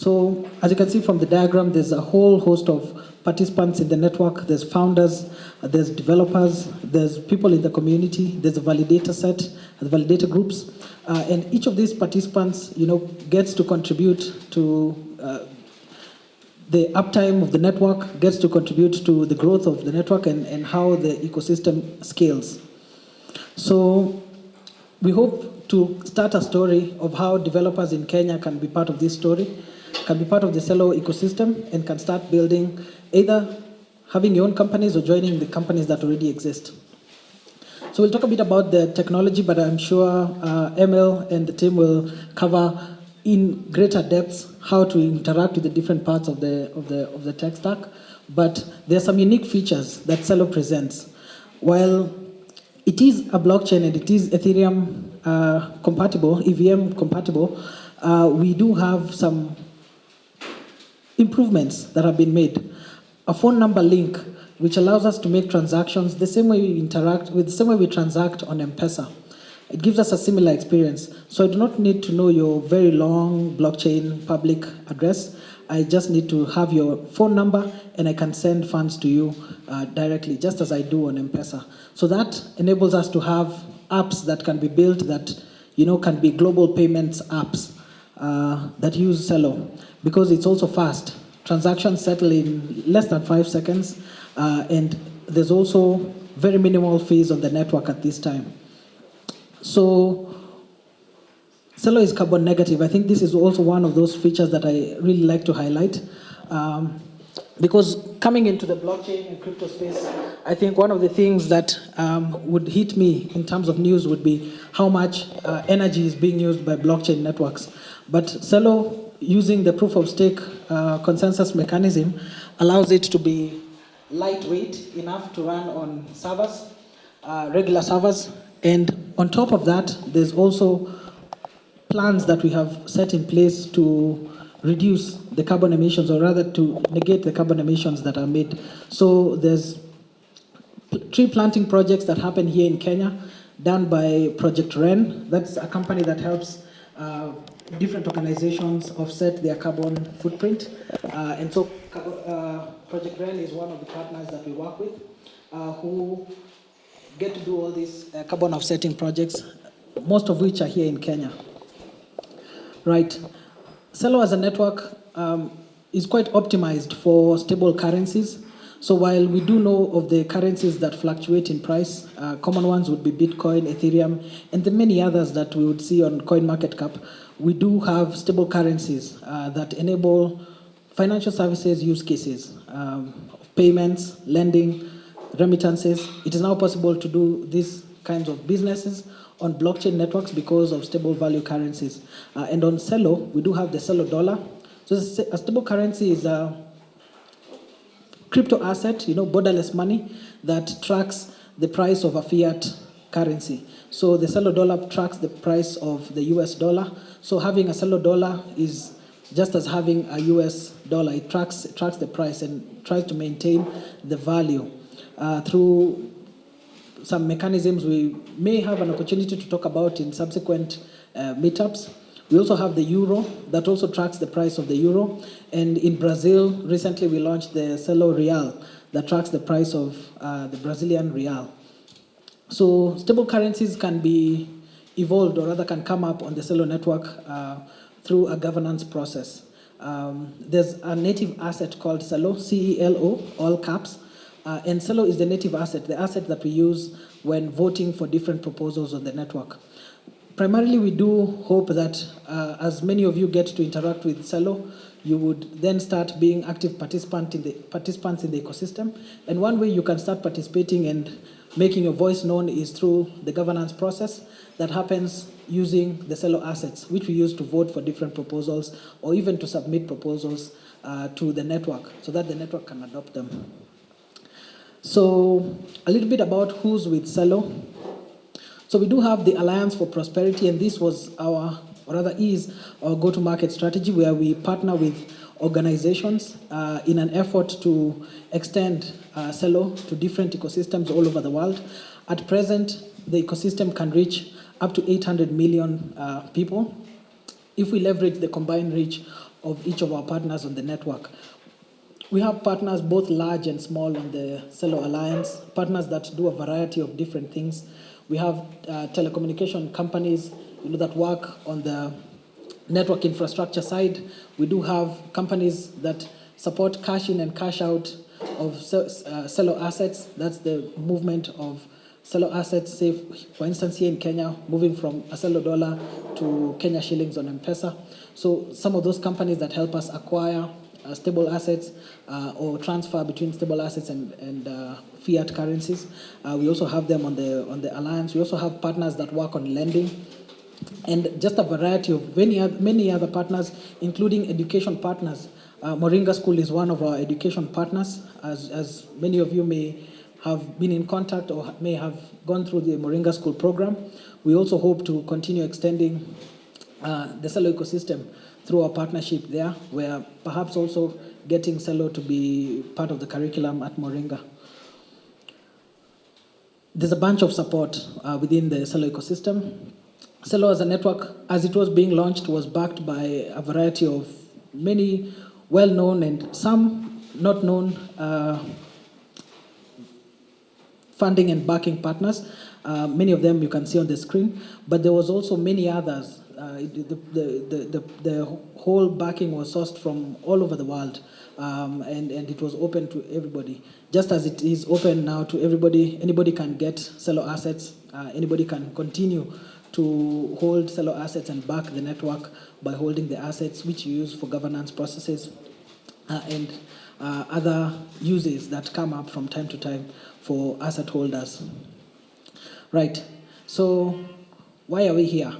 So as you can see from the diagram, there's a whole host of participants in the network. There's founders, there's developers, there's people in the community, there's a validator set, the validator groups, and each of these participants, gets to contribute to the uptime of the network, gets to contribute to the growth of the network and how the ecosystem scales. So we hope to start a story of how developers in Kenya can be part of this story, can be part of the Celo ecosystem, and can start building, either having your own companies or joining the companies that already exist. So we'll talk a bit about the technology, but I'm sure Emil and the team will cover in greater depth how to interact with the different parts of the tech stack. But there are some unique features that Celo presents. While it is a blockchain and it is Ethereum compatible, EVM compatible, we do have some improvements that have been made. A phone number link, which allows us to make transactions the same way we transact on M-Pesa. It gives us a similar experience. So I do not need to know your very long blockchain public address. I just need to have your phone number and I can send funds to you directly, just as I do on M-Pesa. So that enables us to have apps that can be built that can be global payments apps that use Celo, because it's also fast. Transactions settle in less than 5 seconds, and there's also very minimal fees on the network at this time. So Celo is carbon negative. I think this is also one of those features that I really like to highlight. Because coming into the blockchain and crypto space, I think one of the things that would hit me in terms of news would be how much energy is being used by blockchain networks. But Celo, using the proof of stake consensus mechanism, allows it to be lightweight enough to run on servers, regular servers. And on top of that, there's also plans that we have set in place to reduce the carbon emissions, or rather to negate the carbon emissions that are made. So there's tree planting projects that happen here in Kenya, done by Project REN. That's a company that helps different organizations offset their carbon footprint. And so Project REN is one of the partners that we work with, who get to do all these carbon offsetting projects, most of which are here in Kenya. Right. Celo as a network is quite optimized for stable currencies. So while we do know of the currencies that fluctuate in price, common ones would be Bitcoin, Ethereum, and the many others that we would see on CoinMarketCap, we do have stable currencies that enable financial services use cases, payments, lending, remittances. It is now possible to do these kinds of businesses on blockchain networks because of stable value currencies. And on Celo, we do have the Celo dollar. So a stable currency is a crypto asset, borderless money that tracks the price of a fiat currency. So the Celo dollar tracks the price of the US dollar. So having a Celo dollar is just as having a US dollar. It tracks the price and tries to maintain the value through some mechanisms we may have an opportunity to talk about in subsequent meetups. We also have the euro that also tracks the price of the euro. And in Brazil, recently we launched the Celo Real that tracks the price of the Brazilian real. So stable currencies can be evolved, or rather can come up on the Celo network through a governance process. There's a native asset called Celo, C-E-L-O, all caps. And Celo is the native asset, the asset that we use when voting for different proposals on the network. Primarily, we do hope that as many of you get to interact with Celo, you would then start being active participants in the ecosystem. And one way you can start participating and making your voice known is through the governance process that happens using the Celo assets, which we use to vote for different proposals or even to submit proposals to the network so that the network can adopt them. So a little bit about who's with Celo. So we do have the Alliance for Prosperity, and this was is our go-to-market strategy, where we partner with organizations in an effort to extend Celo to different ecosystems all over the world. At present, the ecosystem can reach up to 800 million people. If we leverage the combined reach of each of our partners on the network. We have partners both large and small on the Celo Alliance, partners that do a variety of different things. We have telecommunication companies that work on the network infrastructure side. We do have companies that support cash in and cash out of Celo assets. That's the movement of Celo assets, say, for instance, here in Kenya, moving from a Celo dollar to Kenya shillings on M-Pesa. So some of those companies that help us acquire stable assets or transfer between stable assets and fiat currencies. We also have them on the alliance. We also have partners that work on lending, and just a variety of many other partners, including education partners. Moringa School is one of our education partners. As many of you may have been in contact or may have gone through the Moringa School program, we also hope to continue extending the Celo ecosystem through our partnership there, where perhaps also getting Celo to be part of the curriculum at Moringa. There's a bunch of support within the Celo ecosystem. Celo as a network, as it was being launched, was backed by a variety of many well-known and some not known funding and backing partners. Many of them you can see on the screen, but there was also many others. The whole backing was sourced from all over the world, and it was open to everybody. Just as it is open now to everybody, anybody can get Celo assets, anybody can continue to hold Celo assets and back the network by holding the assets which you use for governance processes and other uses that come up from time to time for asset holders. Right, so why are we here?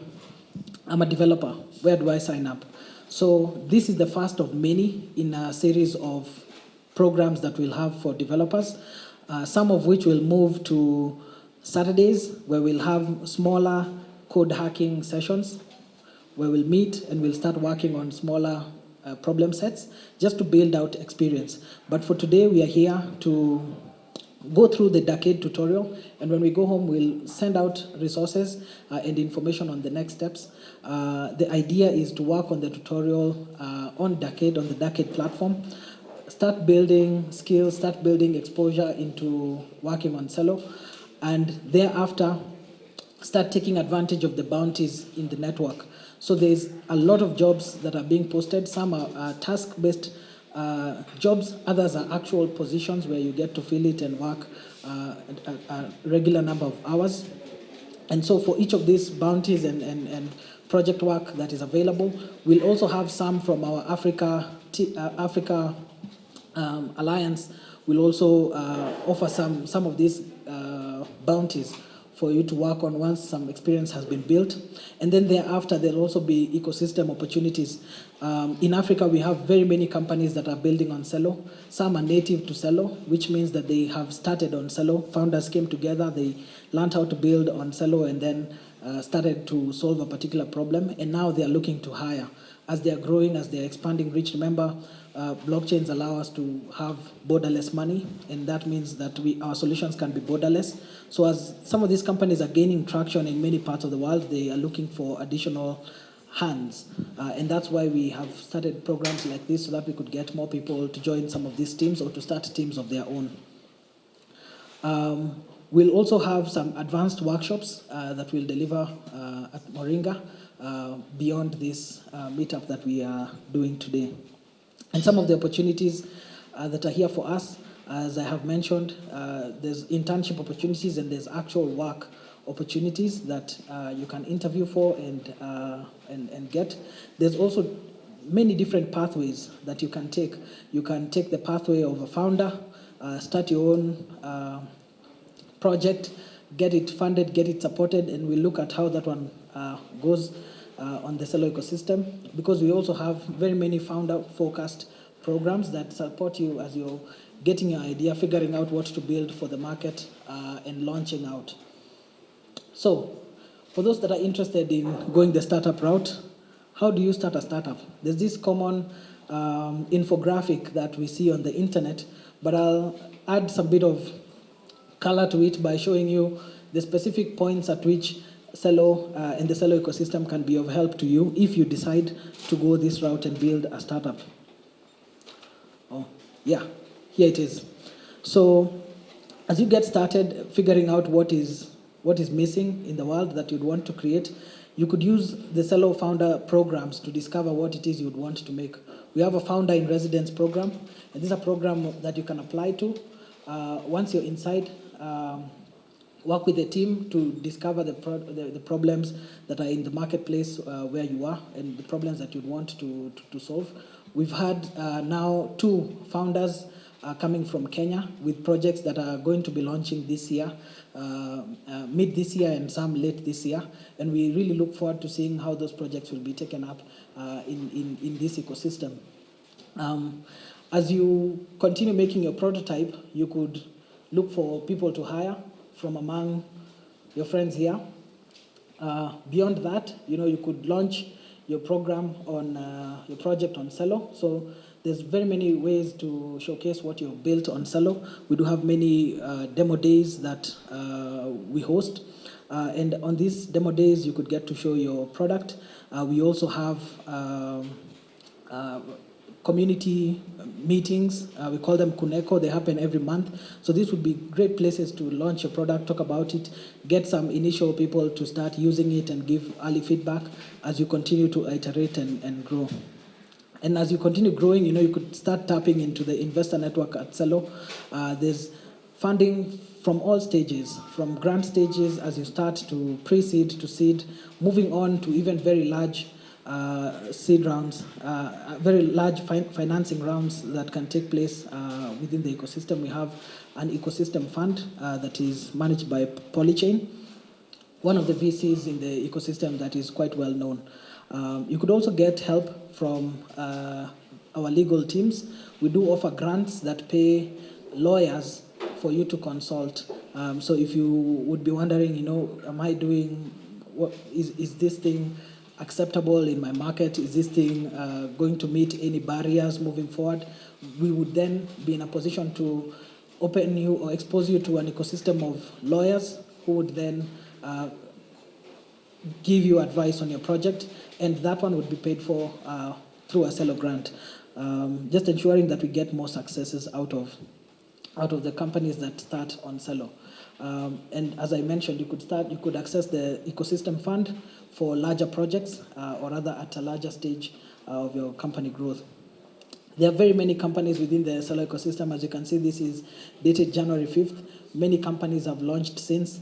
I'm a developer. Where do I sign up? So this is the first of many in a series of programs that we'll have for developers, some of which will move to Saturdays, where we'll have smaller code hacking sessions, where we'll meet and we'll start working on smaller problem sets just to build out experience. But for today, we are here to go through the Dacade tutorial, and when we go home, we'll send out resources and information on the next steps. The idea is to work on the tutorial on Dacade, on the Dacade platform, start building skills, start building exposure into working on Celo, and thereafter start taking advantage of the bounties in the network. So there's a lot of jobs that are being posted. Some are task-based jobs, others are actual positions where you get to fill it and work a regular number of hours. And so for each of these bounties and project work that is available, we'll also have some from our Africa Alliance. We'll also offer some of these bounties for you to work on once some experience has been built. And then thereafter, there'll also be ecosystem opportunities. In Africa, we have very many companies that are building on Celo. Some are native to Celo, which means that they have started on Celo. Founders came together, they learned how to build on Celo, and then started to solve a particular problem. And now they are looking to hire. As they are growing, as they are expanding reach, remember, blockchains allow us to have borderless money, and that means that our solutions can be borderless. So as some of these companies are gaining traction in many parts of the world, they are looking for additional hands. And that's why we have started programs like this, so that we could get more people to join some of these teams or to start teams of their own. We'll also have some advanced workshops that we'll deliver at Moringa beyond this meetup that we are doing today. And some of the opportunities that are here for us, as I have mentioned, there's internship opportunities and there's actual work opportunities that you can interview for and get. There's also many different pathways that you can take. You can take the pathway of a founder, start your own project, get it funded, get it supported, and we'll look at how that one goes on the Celo ecosystem, because we also have very many founder-focused programs that support you as you're getting your idea, figuring out what to build for the market, and launching out. So, for those that are interested in going the startup route, how do you start a startup? There's this common infographic that we see on the internet, but I'll add some bit of color to it by showing you the specific points at which Celo and the Celo ecosystem can be of help to you if you decide to go this route and build a startup. Oh, yeah, here it is. So as you get started figuring out what is missing in the world that you'd want to create, you could use the Celo founder programs to discover what it is you'd want to make. We have a founder in residence program, and this is a program that you can apply to. Once you're inside, work with the team to discover the problems that are in the marketplace where you are and the problems that you'd want to solve. We've had now 2 founders coming from Kenya with projects that are going to be launching this year, mid this year and some late this year. And we really look forward to seeing how those projects will be taken up in this ecosystem. As you continue making your prototype, you could look for people to hire from among your friends here. Beyond that, you could launch your program on your project on Celo. So there's very many ways to showcase what you've built on Celo. We do have many demo days that we host. And on these demo days, you could get to show your product. We also have community meetings. We call them Kuneko. They happen every month. So these would be great places to launch your product, talk about it, get some initial people to start using it and give early feedback as you continue to iterate and grow. And as you continue growing, you could start tapping into the investor network at Celo. There's funding from all stages, from grant stages as you start to pre-seed to seed, moving on to even very large seed rounds, very large financing rounds that can take place within the ecosystem. We have an ecosystem fund that is managed by Polychain, one of the VCs in the ecosystem that is quite well known. You could also get help from our legal teams. We do offer grants that pay lawyers for you to consult. So if you would be wondering, am I doing, what is this thing acceptable in my market? Is this thing going to meet any barriers moving forward? We would then be in a position to open you or expose you to an ecosystem of lawyers who would then give you advice on your project, and that one would be paid for through a Celo grant. Just ensuring that we get more successes out of the companies that start on Celo. And as I mentioned, you could access the ecosystem fund for larger projects, or rather at a larger stage of your company growth. There are very many companies within the Celo ecosystem. As you can see, this is dated January 5th. Many companies have launched since.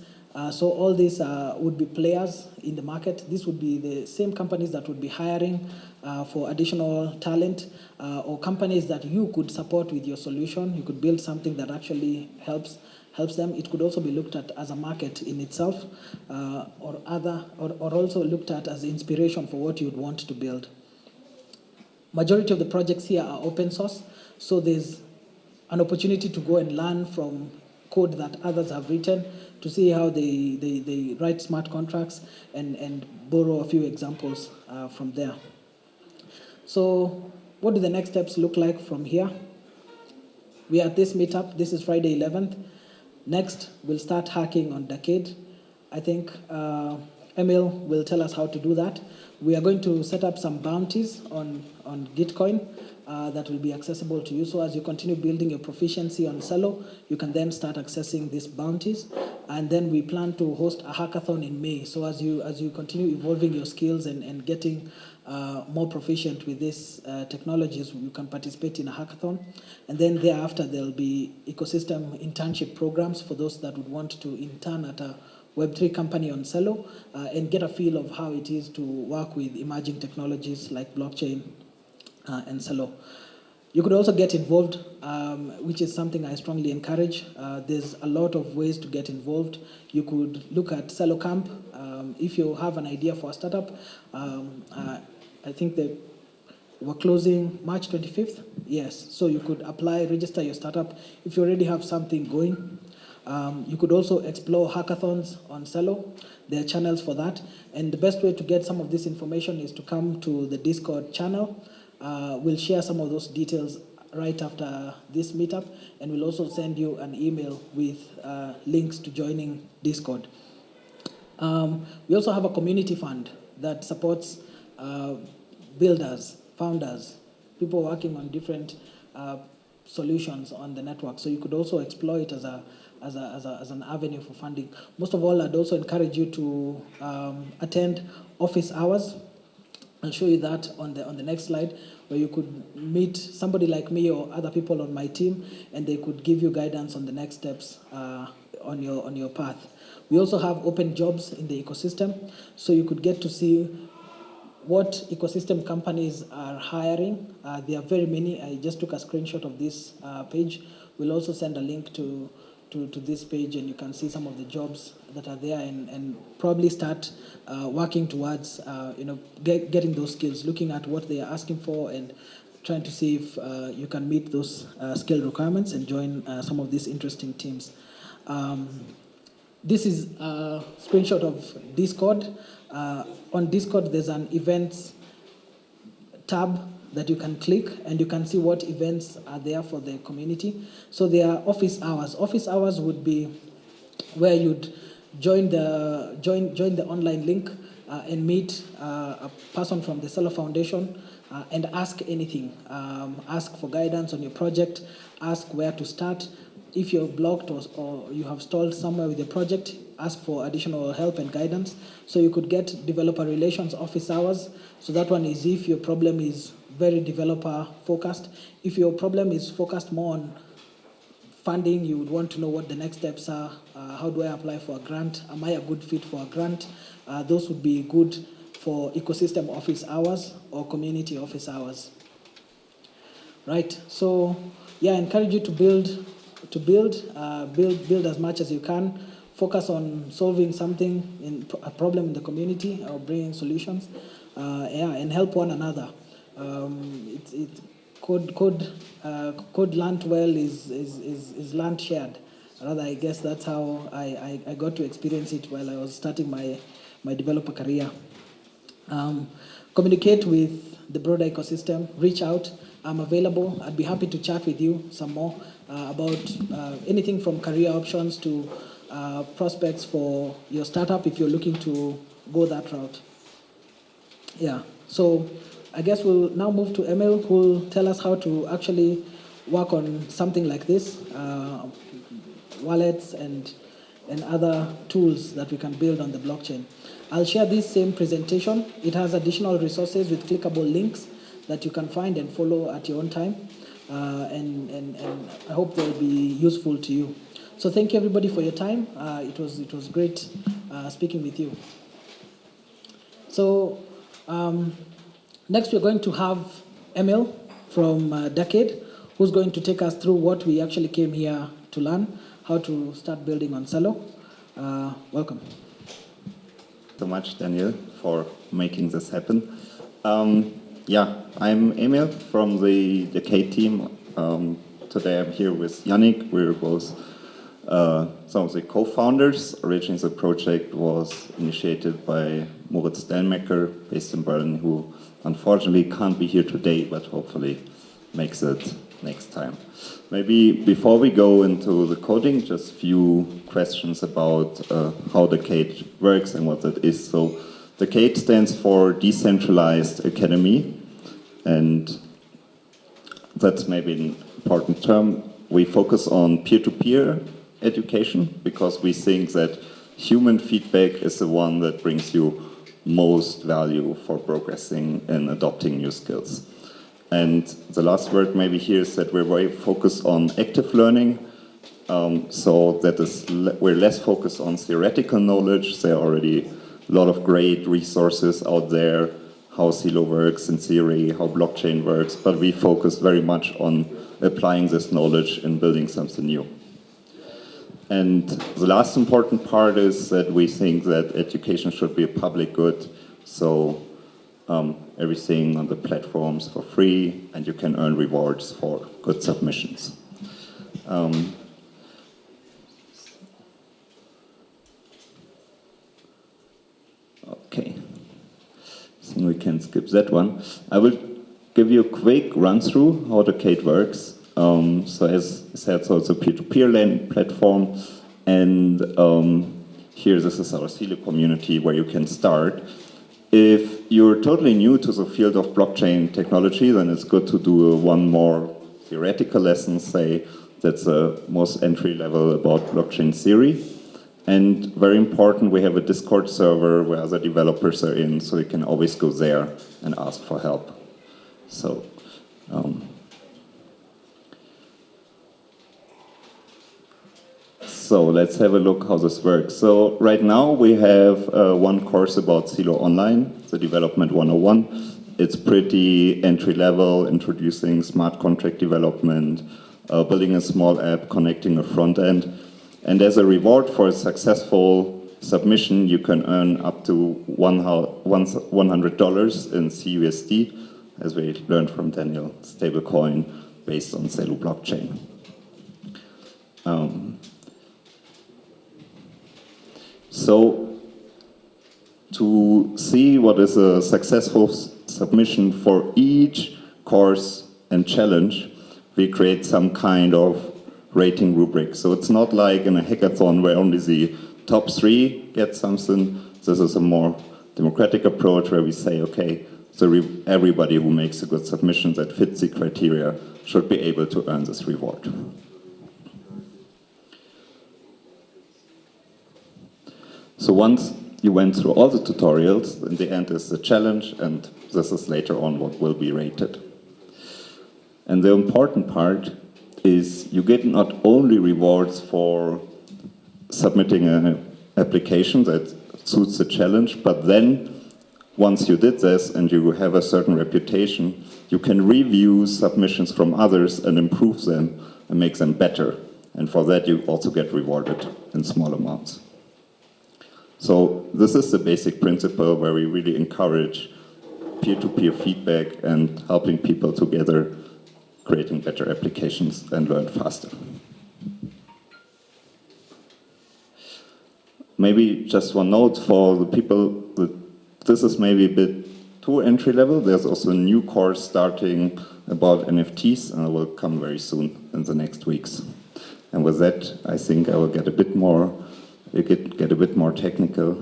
So all these would be players in the market. This would be the same companies that would be hiring for additional talent, or companies that you could support with your solution. You could build something that actually helps them. It could also be looked at as a market in itself, or also looked at as inspiration for what you'd want to build. Majority of the projects here are open source, so there's an opportunity to go and learn from code that others have written, to see how they write smart contracts and borrow a few examples from there. So what do the next steps look like from here? We are at this meetup. This is Friday 11th. Next, we'll start hacking on Dacade. I think Emil will tell us how to do that. We are going to set up some bounties on Gitcoin that will be accessible to you. So as you continue building your proficiency on Celo, you can then start accessing these bounties. And then we plan to host a hackathon in May. So as you continue evolving your skills and getting more proficient with these technologies, you can participate in a hackathon. And then thereafter, there'll be ecosystem internship programs for those that would want to intern at a Web3 company on Celo and get a feel of how it is to work with emerging technologies like blockchain and Celo. You could also get involved, which is something I strongly encourage. There's a lot of ways to get involved. You could look at Celo Camp. If you have an idea for a startup, I think that we're closing March 25th. Yes, so you could apply, register your startup if you already have something going. You could also explore hackathons on Celo. There are channels for that. And the best way to get some of this information is to come to the Discord channel. We'll share some of those details right after this meetup, and we'll also send you an email with links to joining Discord. We also have a community fund that supports builders, founders, people working on different solutions on the network. So you could also explore it as an avenue for funding. Most of all, I'd also encourage you to attend office hours. I'll show you that on the next slide, where you could meet somebody like me or other people on my team, and they could give you guidance on the next steps on your path. We also have open jobs in the ecosystem, so you could get to see what ecosystem companies are hiring. There are very many. I just took a screenshot of this page. We'll also send a link to this page, and you can see some of the jobs that are there, and probably start working towards getting those skills, looking at what they are asking for, and trying to see if you can meet those skill requirements and join some of these interesting teams. This is a screenshot of Discord. On Discord, there's an events tab that you can click, and you can see what events are there for the community. So there are office hours. Office hours would be where you'd join the online link and meet a person from the Celo Foundation and ask anything. Ask for guidance on your project. Ask where to start. If you're blocked or you have stalled somewhere with your project, ask for additional help and guidance. So you could get developer relations office hours. So that one is if your problem is very developer focused. If your problem is focused more on funding, you would want to know what the next steps are. How do I apply for a grant? Am I a good fit for a grant? Those would be good for ecosystem office hours or community office hours. Right, so yeah, I encourage you to build as much as you can. Focus on solving something, a problem in the community, or bringing solutions, and help one another. Code learned well is learned shared. Rather, I guess that's how I got to experience it while I was starting my developer career. Communicate with the broader ecosystem. Reach out. I'm available. I'd be happy to chat with you some more about anything from career options to prospects for your startup if you're looking to go that route. Yeah, so I guess we'll now move to Emil, who will tell us how to actually work on something like this, wallets and other tools that we can build on the blockchain. I'll share this same presentation. It has additional resources with clickable links that you can find and follow at your own time. And I hope they'll be useful to you. So thank you everybody for your time. It was great speaking with you. So next we're going to have Emil from Dacade, who's going to take us through what we actually came here to learn, how to start building on Celo. Welcome. So much, Daniel, for making this happen. I'm Emil from the Dacade team. Today I'm here with Yannick. We're both some of the co-founders. Originally the project was initiated by Moritz Delmecker, based in Berlin, who unfortunately can't be here today, but hopefully makes it next time. Maybe before we go into the coding, just a few questions about how Dacade works and what that is. So Dacade stands for Decentralized Academy, and that's maybe an important term. We focus on peer-to-peer education because we think that human feedback is the one that brings you most value for progressing and adopting new skills. And the last word maybe here is that we're very focused on active learning. So that is, we're less focused on theoretical knowledge. There are already a lot of great resources out there, how Celo works in theory, how blockchain works, but we focus very much on applying this knowledge and building something new. And the last important part is that we think that education should be a public good. So everything on the platforms for free, and you can earn rewards for good submissions. Okay, I think we can skip that one. I will give you a quick run through how Dacade works. So as I said, so it's a peer-to-peer platform, and here, this is our Celo community where you can start. If you're totally new to the field of blockchain technology, then it's good to do one more theoretical lesson, say that's the most entry level about blockchain theory. And very important, we have a Discord server where other developers are in, so you can always go there and ask for help. So, so let's have a look how this works. So right now we have one course about Celo Online, the Development 101. It's pretty entry level, introducing smart contract development, building a small app, connecting a front end. And as a reward for a successful submission, you can earn up to $100 in CUSD, as we learned from Daniel, stablecoin based on Celo blockchain. So to see what is a successful submission for each course and challenge, we create some kind of rating rubric. So it's not like in a hackathon where only the top 3 get something. This is a more democratic approach where we say, okay, so everybody who makes a good submission that fits the criteria should be able to earn this reward. So once you went through all the tutorials, in the end is the challenge, and this is later on what will be rated. And the important part is you get not only rewards for submitting an application that suits the challenge, but then once you did this and you have a certain reputation, you can review submissions from others and improve them and make them better. And for that you also get rewarded in small amounts. So this is the basic principle where we really encourage peer-to-peer feedback and helping people together creating better applications and learn faster. Maybe just one note for the people that this is maybe a bit too entry level. There's also a new course starting about NFTs, and it will come very soon in the next weeks. And with that, I think I will get a bit more technical.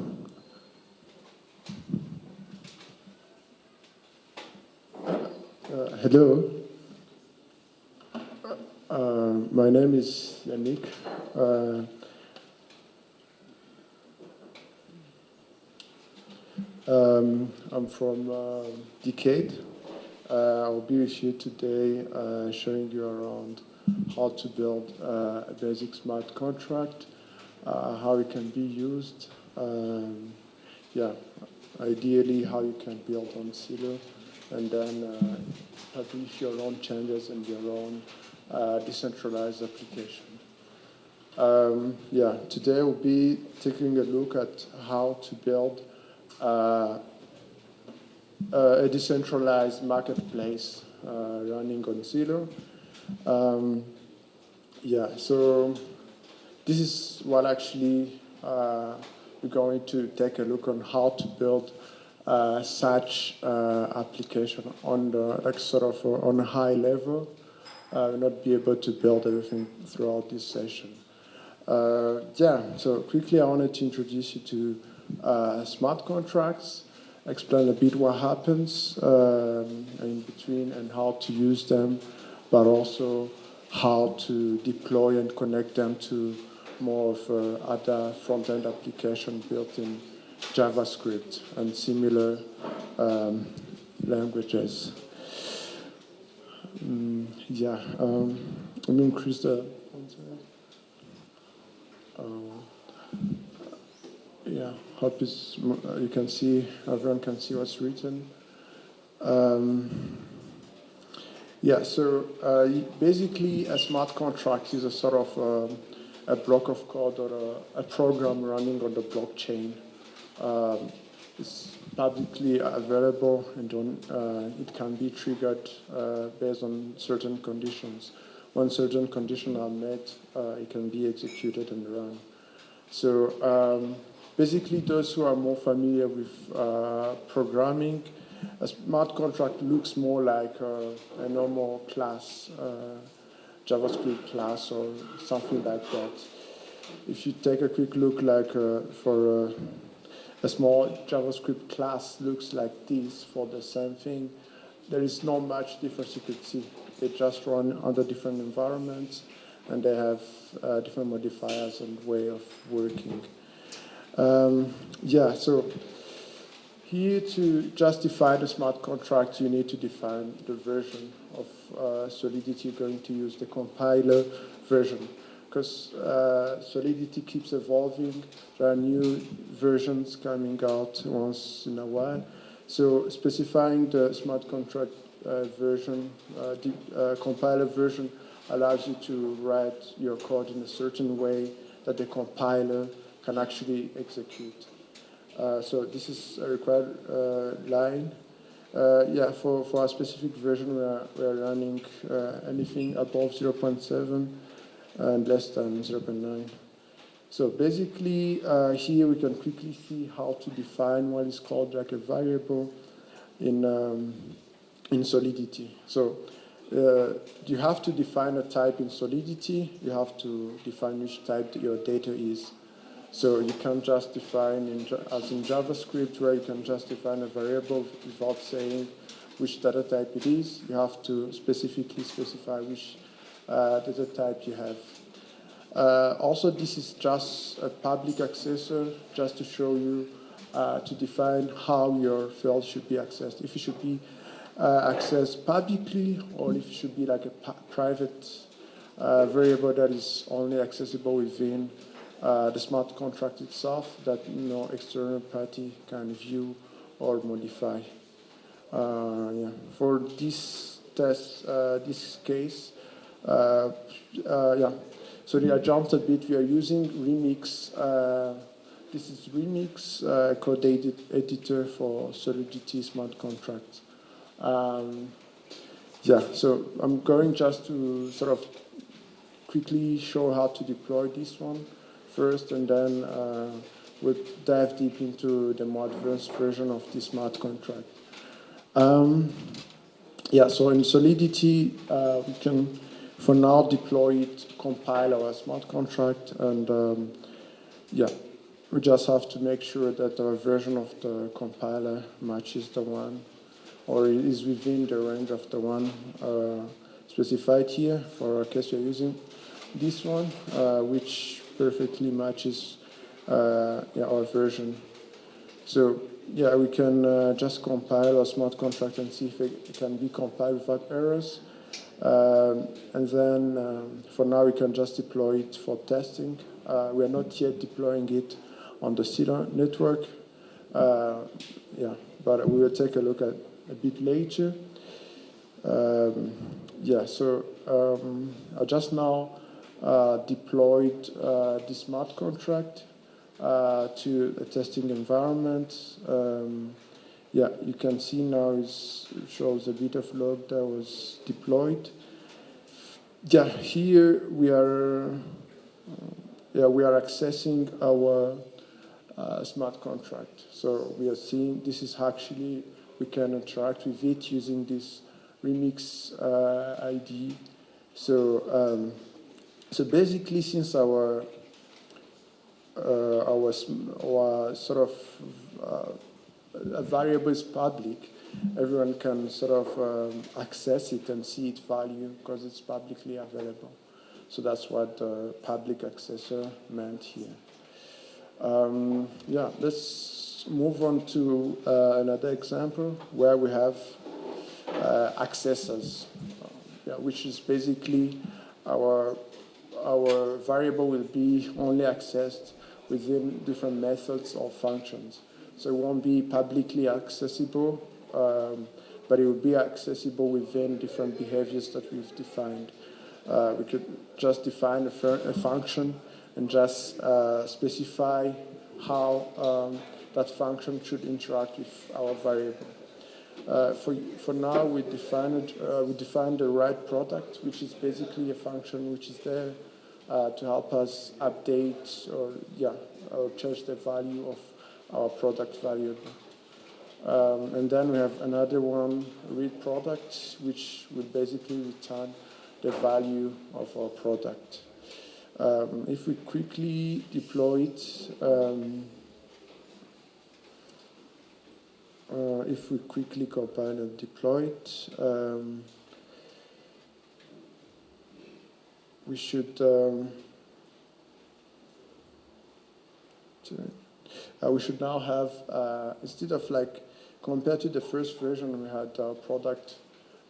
Hello. My name is Yannick. I'm from Dacade. I'll be with you today showing you around how to build a basic smart contract, how it can be used, ideally how you can build on Celo, and then publish your own changes and your own decentralized application. Today we'll be taking a look at how to build a decentralized marketplace running on Celo. So this is what actually we're going to take a look on how to build such application on the on a high level. We'll not be able to build everything throughout this session. So quickly I wanted to introduce you to smart contracts, explain a bit what happens in between and how to use them, but also how to deploy and connect them to more of other front-end application built in JavaScript and similar languages. Let me increase the hope you can see, everyone can see what's written. Basically a smart contract is a sort of a block of code or a program running on the blockchain. It's publicly available and it can be triggered based on certain conditions. When certain conditions are met, it can be executed and run. So basically those who are more familiar with programming, a smart contract looks more like a normal class, JavaScript class or something like that. if you take a quick look, like for a small JavaScript class looks like this for the same thing, there is not much difference you could see. They just run under different environments, and they have different modifiers and way of working. Yeah, so here to justify the smart contract, you need to define the version of Solidity you're going to use, the compiler version, because Solidity keeps evolving. There are new versions coming out once in a while. So specifying the smart contract version, compiler version, allows you to write your code in a certain way that the compiler can actually execute. So this is a required line. Yeah, for a specific version, we are running anything above 0.7 and less than 0.9. So basically, here we can quickly see how to define what is called like a variable in Solidity. So you have to define a type in Solidity. You have to define which type your data is. So you can't just define, as in JavaScript, where you can just define a variable without saying which data type it is. You have to specifically specify which data type you have. Also, this is just a public accessor, just to show you, to define how your field should be accessed. If it should be accessed publicly, or if it should be like a private variable that is only accessible within the smart contract itself, that no external party can view or modify. Yeah. For this test, this case, yeah. Sorry, I jumped a bit. We are using Remix. This is Remix, code editor for Solidity smart contract. Yeah, so I'm going just to sort of quickly show how to deploy this one first, and then we'll dive deep into the more advanced version of the smart contract. Yeah, so in Solidity, we can, for now, deploy it, compile our smart contract, and yeah, we just have to make sure that our version of the compiler matches the one, or is within the range of the one specified here. For our case, we're using this one, which perfectly matches yeah, our version. So yeah, we can just compile our smart contract and see if it can be compiled without errors. And then for now, we can just deploy it for testing. We are not yet deploying it on the Celo network. Yeah, but we will take a look at a bit later. Yeah, so I just now deployed the smart contract to a testing environment. Yeah, you can see now it shows a bit of log that was deployed. Yeah, here we are. Yeah, we are accessing our smart contract. So we are seeing this is actually, we can interact with it using this Remix ID. So so basically, since our sort of a variable is public, everyone can sort of access it and see its value because it's publicly available. So that's what the public accessor meant here. Yeah, let's move on to another example where we have accessors, yeah, which is basically our variable will be only accessed within different methods or functions. So it won't be publicly accessible, but it will be accessible within different behaviors that we've defined. We could just define a function and just specify how that function should interact with our variable. For now, we defined the right product, which is basically a function which is there to help us update or change the value of our product variable. And then we have another one, read product, which would basically return the value of our product. If we quickly deploy it, if we quickly compile and deploy it, we should now have, instead of like, compared to the first version, we had product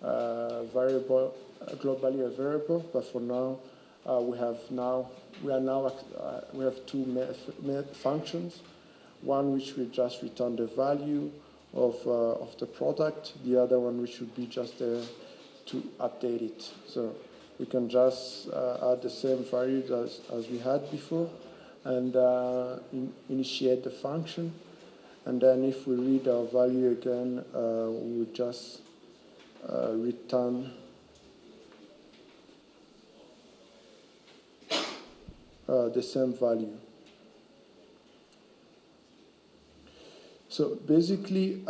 variable, globally a variable, but for now, we have two functions. One which will just return the value of the product, the other one which would be just there to update it. So we can just add the same value as we had before, and initiate the function. And then if we read our value again, we would just return the same value. So basically,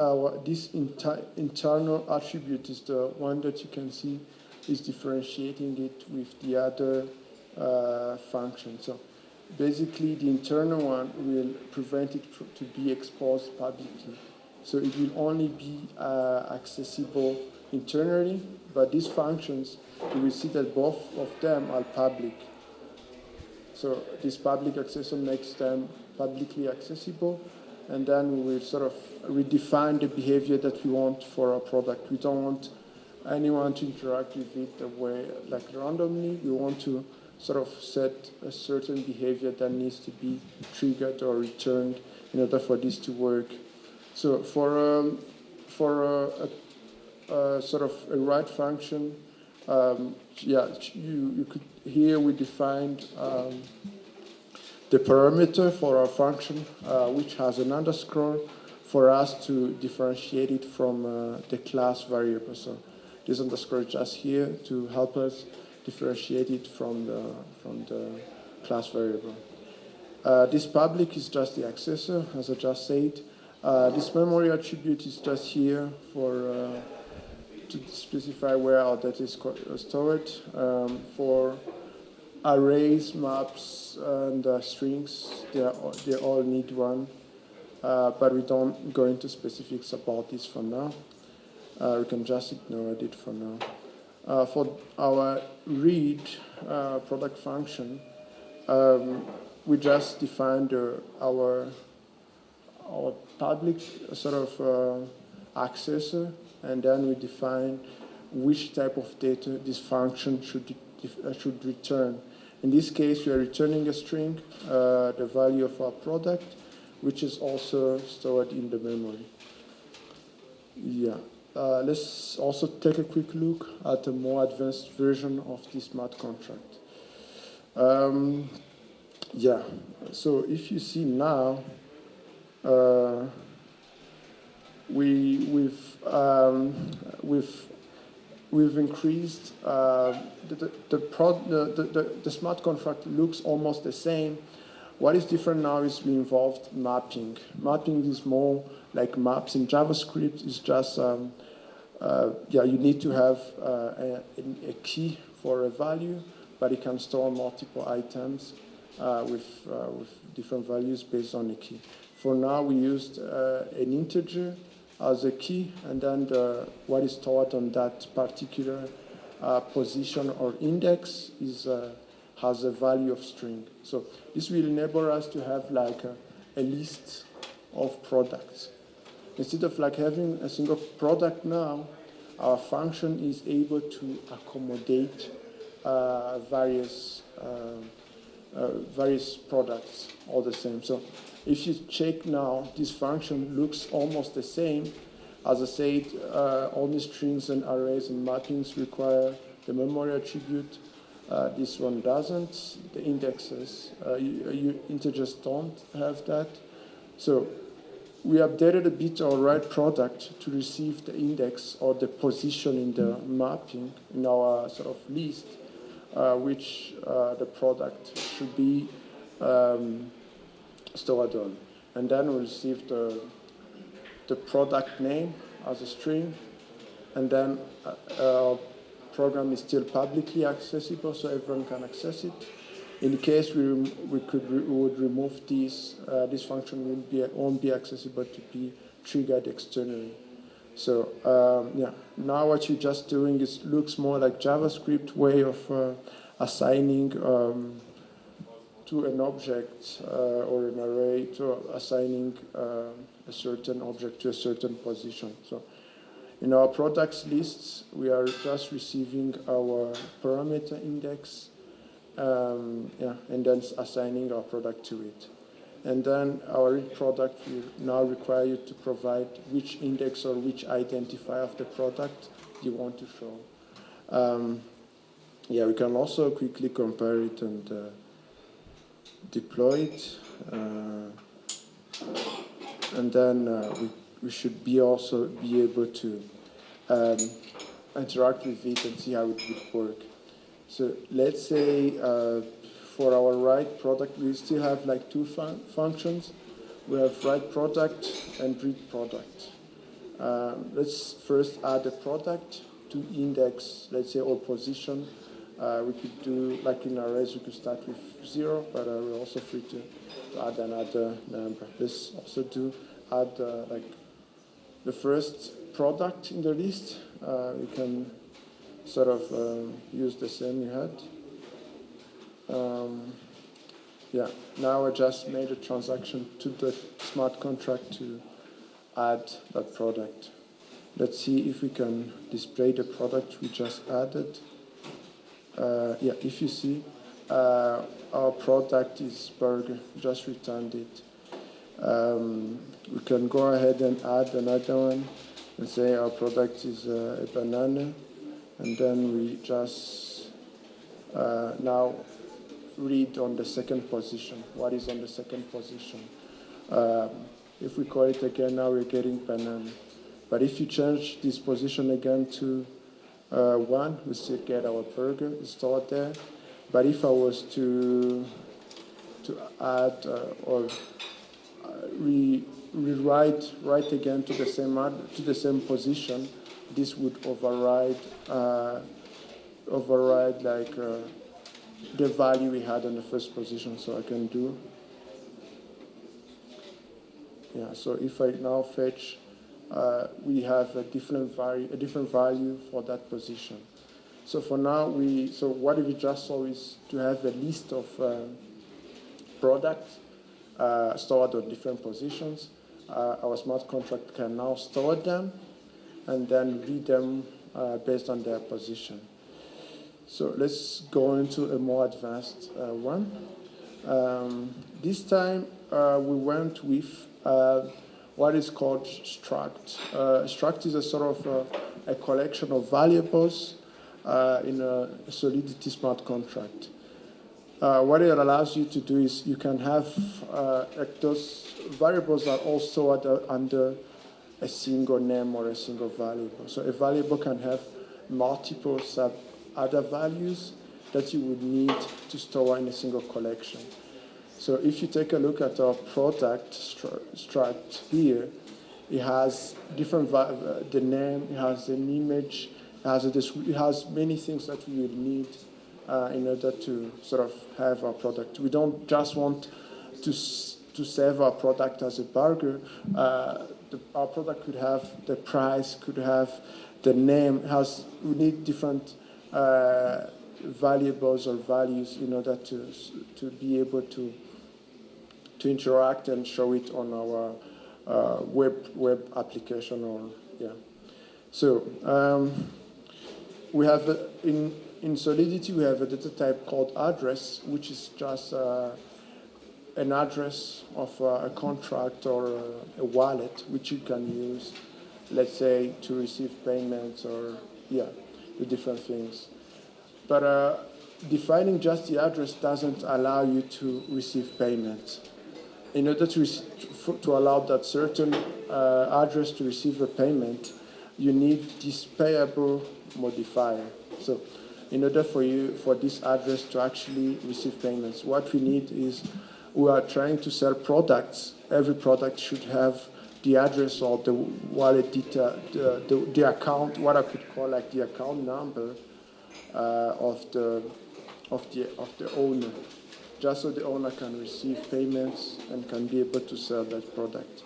this internal attribute is the one that you can see is differentiating it with the other function. So basically, the internal one will prevent it to be exposed publicly. So it will only be accessible internally, but these functions, you will see that both of them are public. So this public accessor makes them publicly accessible, and then we will sort of redefine the behavior that we want for our product. We don't want anyone to interact with it the way, like randomly. We want to sort of set a certain behavior that needs to be triggered or returned in order for this to work. So for a sort of a write function, you could, here we defined the parameter for our function, which has an underscore for us to differentiate it from the class variable. So this underscore is just here to help us differentiate it from the class variable. This public is just the accessor, as I just said. This memory attribute is just here for to specify where our data is stored. For arrays, maps, and strings, they all need one, but we don't go into specifics about this for now. We can just ignore it for now. For our read product function, we just defined our public sort of accessor, and then we define which type of data this function should return. In this case, we are returning a string, the value of our product, which is also stored in the memory. Yeah. Let's also take a quick look at a more advanced version of this smart contract. So if you see now, we've increased the smart contract looks almost the same. What is different now is we involved mapping. Mapping is more like maps in JavaScript. It's just you need to have a key for a value, but it can store multiple items with different values based on the key. For now, we used an integer as a key, and then what is stored on that particular position or index has a value of string. So this will enable us to have like a list of products. Instead of like having a single product now, our function is able to accommodate various products all the same. So if you check now, this function looks almost the same. As I said, only strings and arrays and mappings require the memory attribute. This one doesn't. The indexes, integers don't have that. So we updated a bit our write product to receive the index or the position in the mapping in our sort of list, which the product should be stored on. And then we receive the product name as a string, and then our program is still publicly accessible, so everyone can access it. In case we would remove these, this function won't be accessible to be triggered externally. So yeah, now what you're just doing is looks more like JavaScript way of assigning to an object or an array to assigning a certain object to a certain position. So in our products lists, we are just receiving our parameter index, yeah, and then assigning our product to it. And then our read product will now require you to provide which index or which identifier of the product you want to show. Yeah, we can also quickly compare it and deploy it. And then we should also be able to interact with it and see how it would work. So let's say for our write product, we still have like two functions. We have write product and read product. Let's first add a product to index, let's say, or position. We could do, like in arrays, we could start with 0, but we're also free to add another number. Let's also add like the first product in the list. We can sort of use the same you had. Yeah, now I just made a transaction to the smart contract to add that product. Let's see if we can display the product we just added. Yeah, if you see, our product is burger, just returned it. We can go ahead and add another one and say our product is a banana, and then we just now read on the second position. What is on the second position? If we call it again, now we're getting banana. But if you change this position again to 1, we still get our burger stored there. But if I was to add or write again to the same position, this would override like the value we had on the first position. So I can do, yeah. So if I now fetch, we have a different value for that position. So for now, so what we just saw is to have a list of products stored on different positions. Our smart contract can now store them and then read them based on their position. So let's go into a more advanced one. This time we went with what is called struct. Struct is a sort of a collection of variables in a Solidity smart contract. What it allows you to do is you can have those variables are all stored under a single name or a single variable. So a variable can have multiple other values that you would need to store in a single collection. So if you take a look at our product struct here, it has different the name, it has an image, it has many things that we would need in order to sort of have our product. We don't just want to save our product as a burger. Our product could have the price, could have the name. We need different variables or values in order to be able to interact and show it on our web application or yeah. So we have in Solidity we have a data type called address, which is just an address of a contract or a wallet, which you can use, let's say, to receive payments or yeah, the different things. But defining just the address doesn't allow you to receive payments. In order to allow that certain address to receive a payment, you need this payable modifier. So in order for this address to actually receive payments, what we need is we are trying to sell products. Every product should have the address or the wallet data, the account, what I could call like the account number of the owner. just so the owner can receive payments and can be able to sell that product.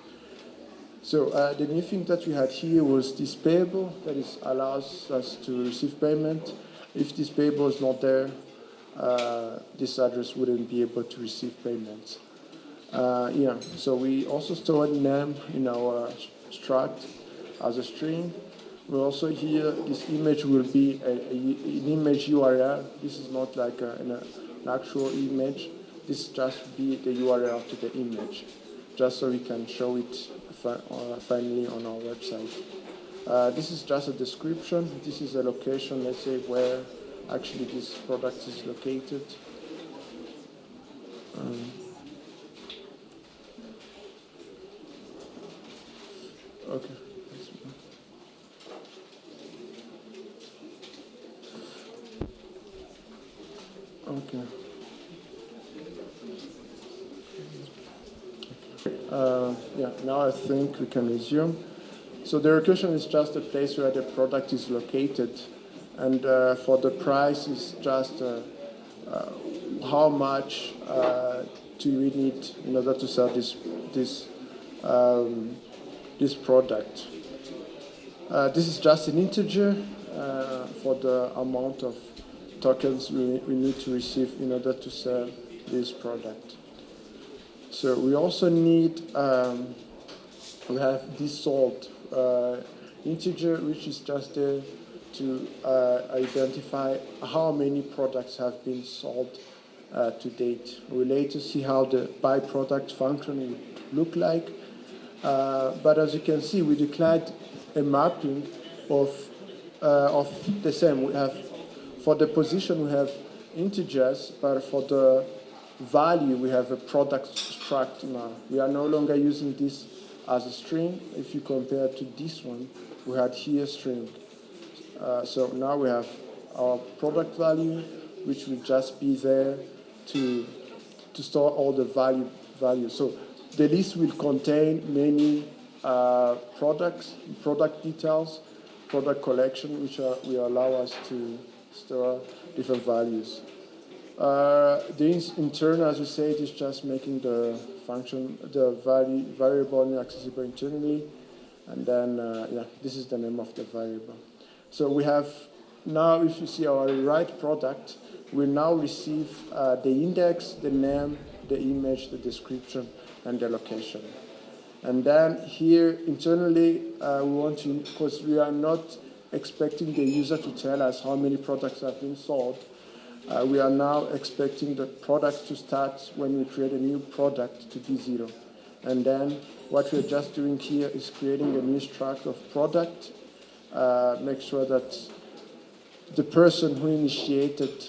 So the new thing that we had here was this payable that allows us to receive payment. If this payable is not there, this address wouldn't be able to receive payments. So we also store name in our struct as a string. We also here, this image will be an image URL. This is not like an actual image. This just be the URL to the image, just so we can show it finally on our website. This is just a description. This is a location, let's say, where actually this product is located. Okay. Okay. Now I think we can resume. So the location is just a place where the product is located, and for the price is just how much do we need in order to sell this product. This is just an integer for the amount of tokens we need to receive in order to sell this product. So we also need, we have this sold integer, which is just there to identify how many products have been sold to date. We'll later see how the buy product function will look like. But as you can see, we declared a mapping of the same. We have, for the position, we have integers, but for the value, we have a product struct now. We are no longer using this as a string. If you compare to this one, we had here string. So now we have our product value, which will just be there to store all the value. So the list will contain many products, product details, product collection, which will allow us to store different values. This in turn, as we said, is just making the function, the variable accessible internally, and then this is the name of the variable. So we have now, if you see our right product, we now receive the index, the name, the image, the description, and the location. And then here internally, we want to, because we are not expecting the user to tell us how many products have been sold. We are now expecting the product to start when we create a new product to be 0. And then what we're just doing here is creating a new struct of product. Make sure that the person who initiated,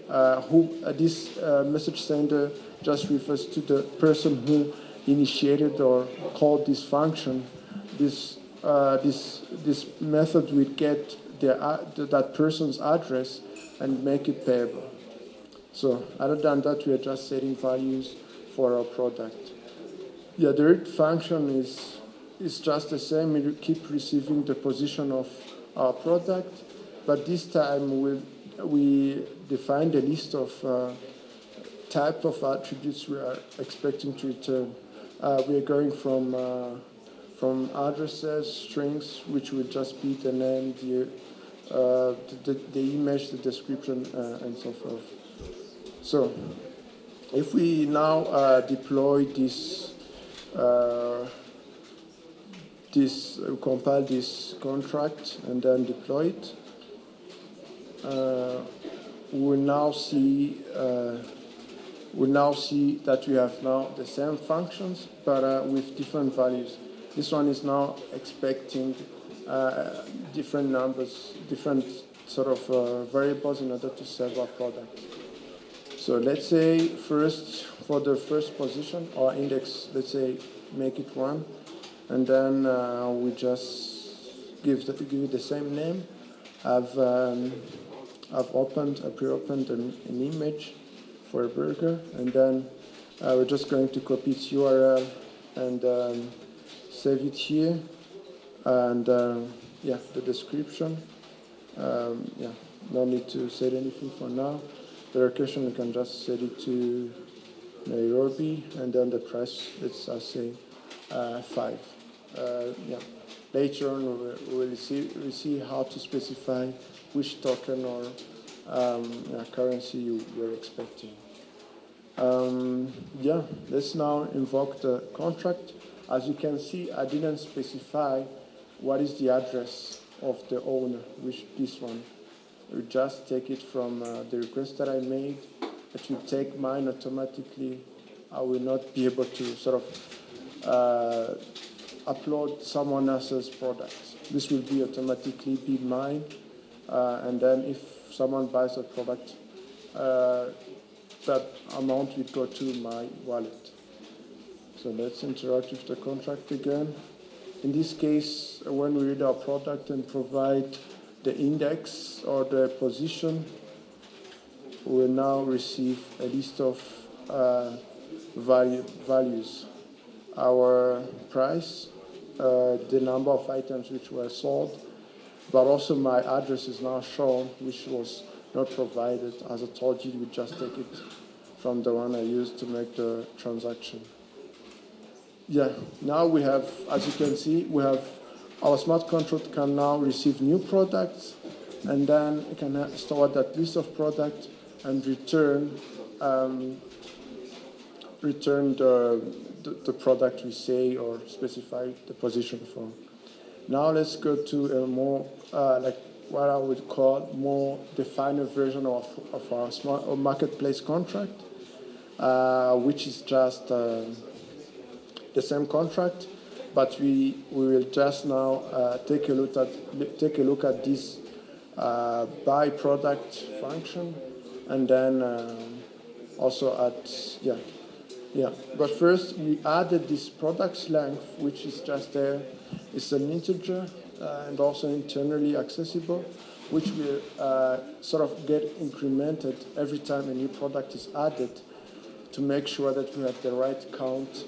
this message sender just refers to the person who initiated or called this function. This method will get that person's address and make it payable. So other than that, we are just setting values for our product. The read function is just the same. We keep receiving the position of our product, but this time we define the list of type of attributes we are expecting to return. We are going from addresses, strings, which will just be the name, the image, the description, and so forth. So if we now deploy this, compile this contract and then deploy it, we will now see that we have now the same functions, but with different values. This one is now expecting different numbers, different sort of variables in order to serve our product. So let's say first, for the first position, our index, let's say, make it 1, and then we just give it the same name. I've pre-opened an image for a burger, and then we're just going to copy its URL and save it here, and the description. No need to say anything for now. The location, you can just set it to Nairobi, and then the price, let's say 5. Yeah. Later on, we'll see how to specify which token or currency you're expecting. Yeah, let's now invoke the contract. As you can see, I didn't specify what is the address of the owner, which this one. We just take it from the request that I made. It will take mine automatically. I will not be able to sort of upload someone else's products. This will be automatically be mine, and then if someone buys a product, that amount will go to my wallet. So let's interact with the contract again. In this case, when we read our product and provide the index or the position, we will now receive a list of values. Our price, the number of items which were sold, but also my address is now shown, which was not provided. As I told you, we just take it from the one I used to make the transaction. Yeah, now we have, as you can see, we have our smart contract can now receive new products, and then it can store that list of products and return the product we say or specify the position for. Now let's go to a more like what I would call more defined version of our smart or marketplace contract, which is just the same contract, but we will just now take a look at this buy product function, and then also at But first we added this product's length, which is just there. It's an integer and also internally accessible, which will sort of get incremented every time a new product is added to make sure that we have the right count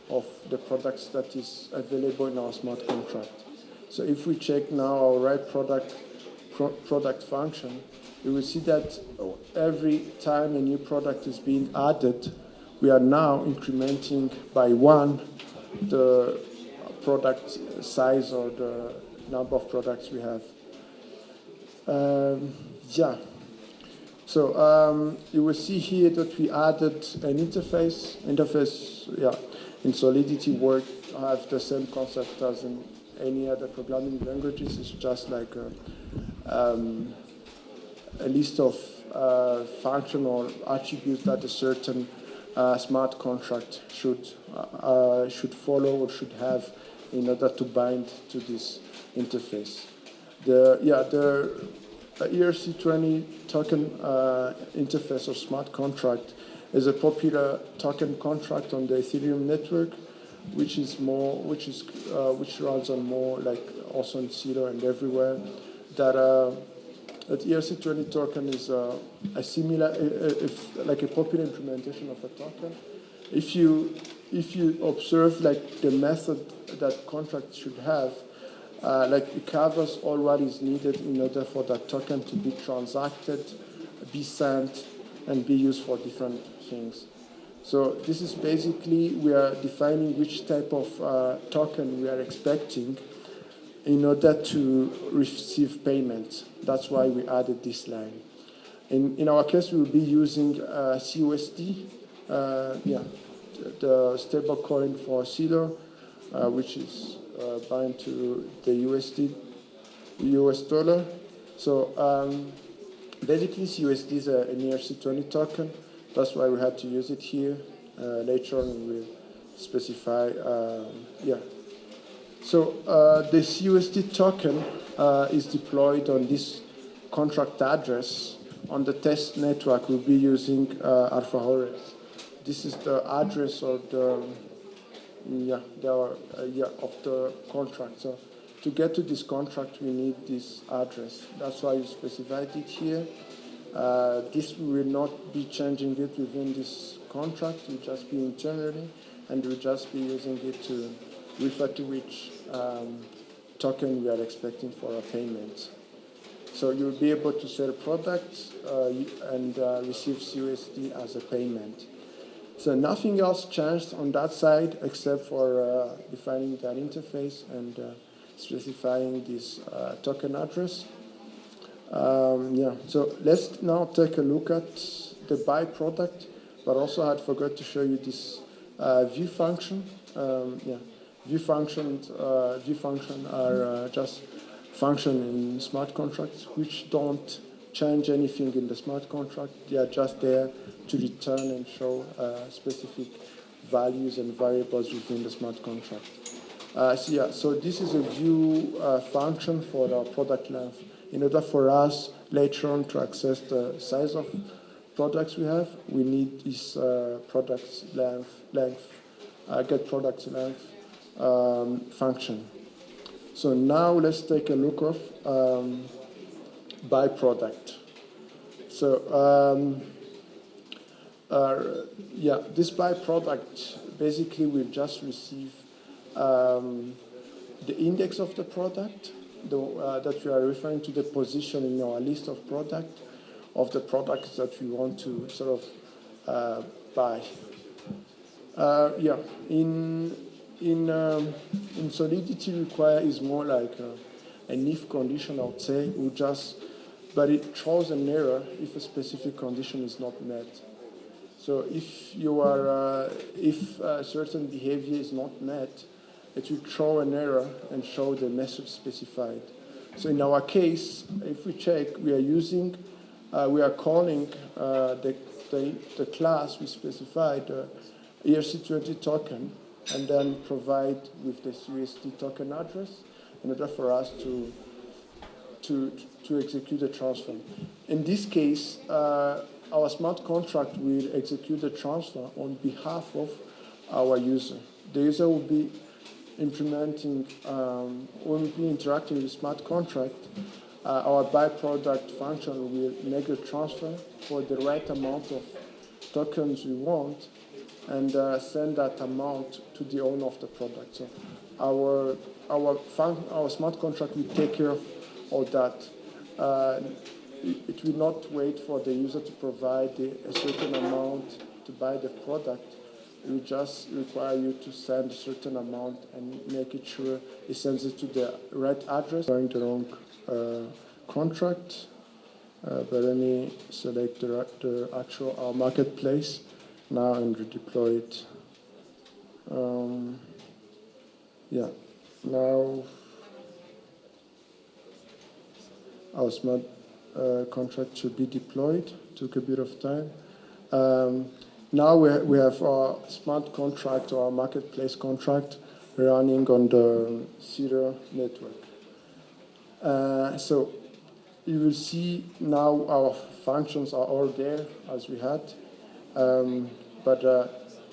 of the products that is available in our smart contract. So if we check now our right product function, you will see that every time a new product is being added, we are now incrementing by 1 the product size or the number of products we have. So you will see here that we added an interface. In Solidity work, I have the same concept as in any other programming languages. It's just like a list of functional attributes that a certain smart contract should follow or should have in order to bind to this interface. The ERC20 token interface or smart contract is a popular token contract on the Ethereum network, which runs on more like also in Celo and everywhere. That ERC20 token is a similar, like a popular implementation of a token. If you observe like the method that contract should have, like it covers all what is needed in order for that token to be transacted, be sent, and be used for different things. So this is basically, we are defining which type of token we are expecting in order to receive payment. That's why we added this line. In our case, we will be using CUSD, the stable coin for Celo, which is bound to the US dollar. So basically, CUSD is an ERC20 token. That's why we had to use it here. Later on, we will specify. So the CUSD token is deployed on this contract address. On the test network, we'll be using Alpha Horace. This is the address of the contract. So to get to this contract, we need this address. That's why we specified it here. This will not be changing it within this contract. It will just be internally, and we'll just be using it to refer to which token we are expecting for our payment. So you'll be able to sell products and receive USD as a payment. So nothing else changed on that side except for defining that interface and specifying this token address. So let's now take a look at the byproduct, but also I had forgot to show you this view function. View functions are just function in smart contracts which don't change anything in the smart contract. They are just there to return and show specific values and variables within the smart contract. So this is a view function for our product length. In order for us later on to access the size of products we have, we need this products length, get products length function. So now let's take a look of byproduct. So this byproduct basically will just receive the index of the product that we are referring to, the position in our list of product of the products that we want to sort of buy. In Solidity require is more like an if condition, I would say. But it throws an error if a specific condition is not met. So if a certain behavior is not met, it will throw an error and show the message specified. So in our case, if we check, we are calling the class we specified ERC20 token, and then provide with this USD token address in order for us to execute the transfer. In this case, our smart contract will execute the transfer on behalf of our user. The user will be interacting with the smart contract. Our byproduct function will make the transfer for the right amount of tokens we want, and send that amount to the owner of the product. So our smart contract will take care of all that. It will not wait for the user to provide a certain amount to buy the product. It will just require you to send a certain amount and make it sure it sends it to the right address. Going the wrong contract, but let me select the actual our marketplace now and redeploy it. Now our smart contract should be deployed. Took a bit of time. Now we have our smart contract or our marketplace contract running on the Celo network. So you will see now our functions are all there as we had. But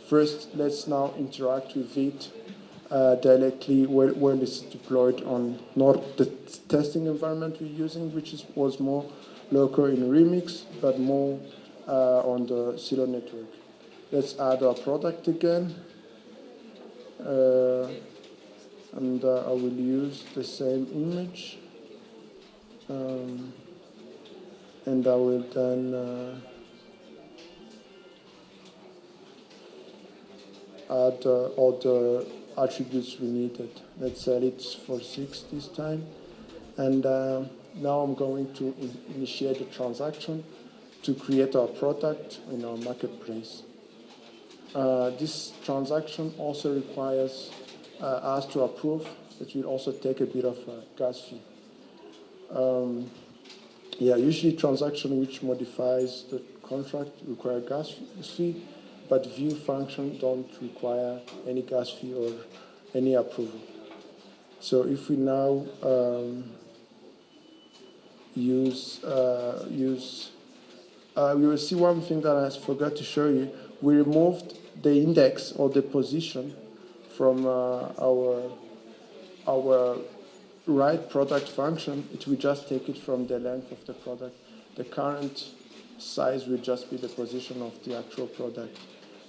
first, let's now interact with it directly when it's deployed on not the testing environment we're using, which was more local in Remix, but more on the Celo network. Let's add our product again. And I will use the same image. And I will then add all the attributes we needed. Let's set it for 6 this time. And now I'm going to initiate a transaction to create our product in our marketplace. This transaction also requires us to approve. It will also take a bit of gas fee. Usually transaction which modifies the contract require gas fee, but view function don't require any gas fee or any approval. So if we now we will see one thing that I forgot to show you. We removed the index or the position from our right product function. It will just take it from the length of the product. The current size will just be the position of the actual product.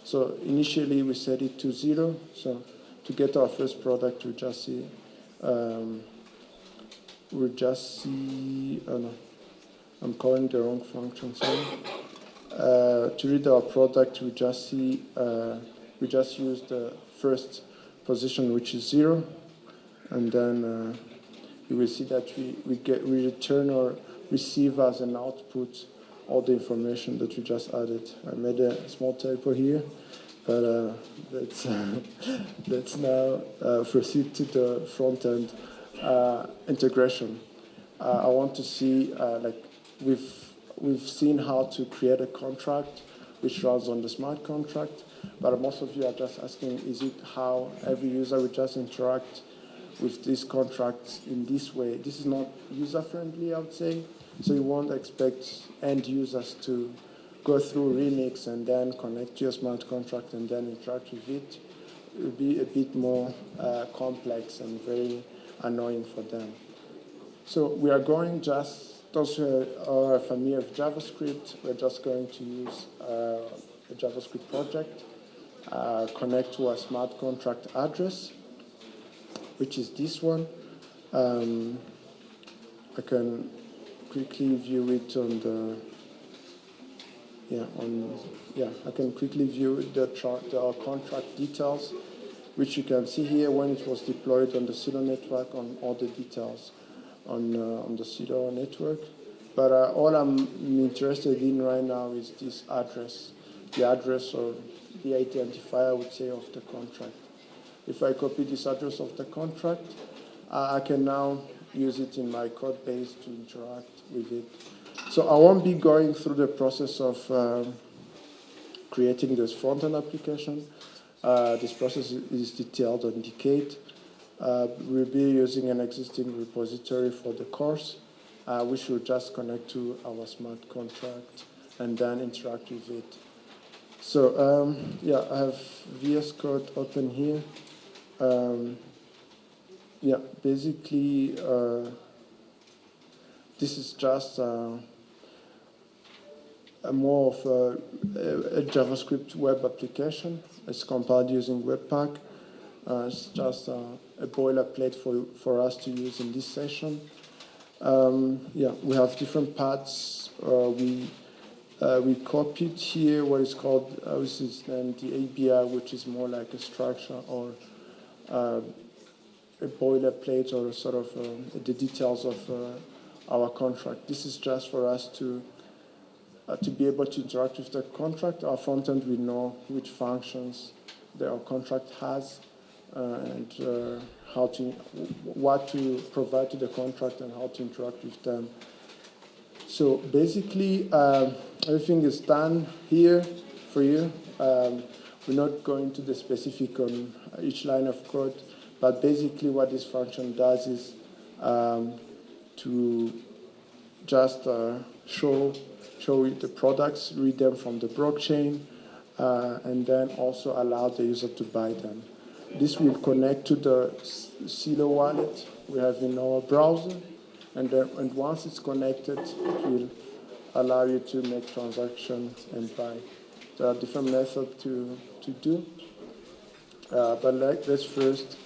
So initially we set it to 0. So to get our first product, we just see we just see, oh no, I'm calling the wrong function, sorry. To read our product, we just see, we just use the first position, which is 0, and then you will see that we return or receive as an output all the information that we just added. I made a small typo here, but let's now proceed to the front-end integration. I want to see, like, we've seen how to create a contract which runs on the smart contract, but most of you are just asking, is it how every user will just interact with this contract in this way? This is not user-friendly, I would say, so you won't expect end users to go through Remix and then connect to your smart contract and then interact with it. It will be a bit more complex and very annoying for them. So we are going just, those who are familiar with JavaScript, we're just going to use a JavaScript project, connect to a smart contract address, which is this one. I can quickly view it on the, I can quickly view the contract details, which you can see here when it was deployed on the Celo network, on all the details on the Celo network. But all I'm interested in right now is this address, the address or the identifier, I would say, of the contract. If I copy this address of the contract, I can now use it in my code base to interact with it. So I won't be going through the process of creating this front-end application. This process is detailed on Dacade. We'll be using an existing repository for the course, which will just connect to our smart contract and then interact with it. So I have VS Code open here. Basically, this is just more of a JavaScript web application. It's compiled using Webpack. It's just a boilerplate for us to use in this session. We have different parts. We copied here what is called, this is named the ABI, which is more like a structure or a boilerplate or sort of the details of our contract. This is just for us to be able to interact with the contract. Our front end will know which functions our contract has and what to provide to the contract and how to interact with them. So basically, everything is done here for you. We're not going to the specific on each line of code, but basically what this function does is to just show the products, read them from the blockchain, and then also allow the user to buy them. This will connect to the Celo wallet we have in our browser, and once it's connected, it will allow you to make transactions and buy. There are different methods to do, but let's first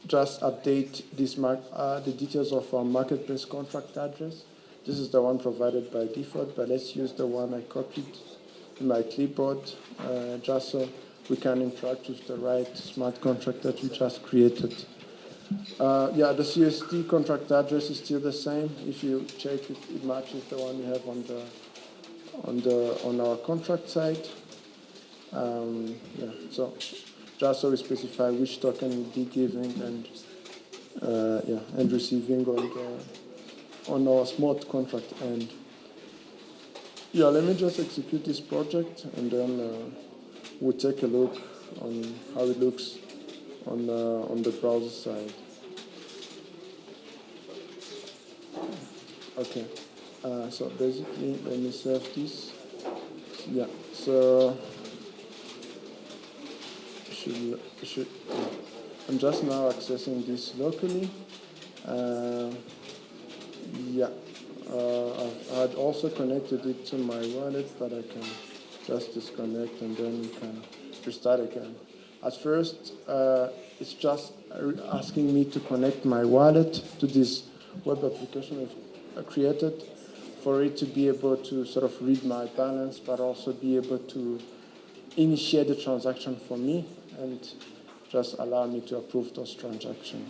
just update the details of our marketplace contract address. This is the one provided by default, but let's use the one I copied in my clipboard, just so we can interact with the right smart contract that we just created. The CST contract address is still the same. If you check it matches the one we have on our contract side. So just so we specify which token we'll be giving and receiving on our smart contract end. Let me just execute this project and then we'll take a look on how it looks on the browser side. Okay, so basically, let me save this. So I'm just now accessing this locally. I had also connected it to my wallet, but I can just disconnect and then we can restart again. At first, it's just asking me to connect my wallet to this web application I've created for it to be able to sort of read my balance, but also be able to initiate the transaction for me and just allow me to approve those transactions.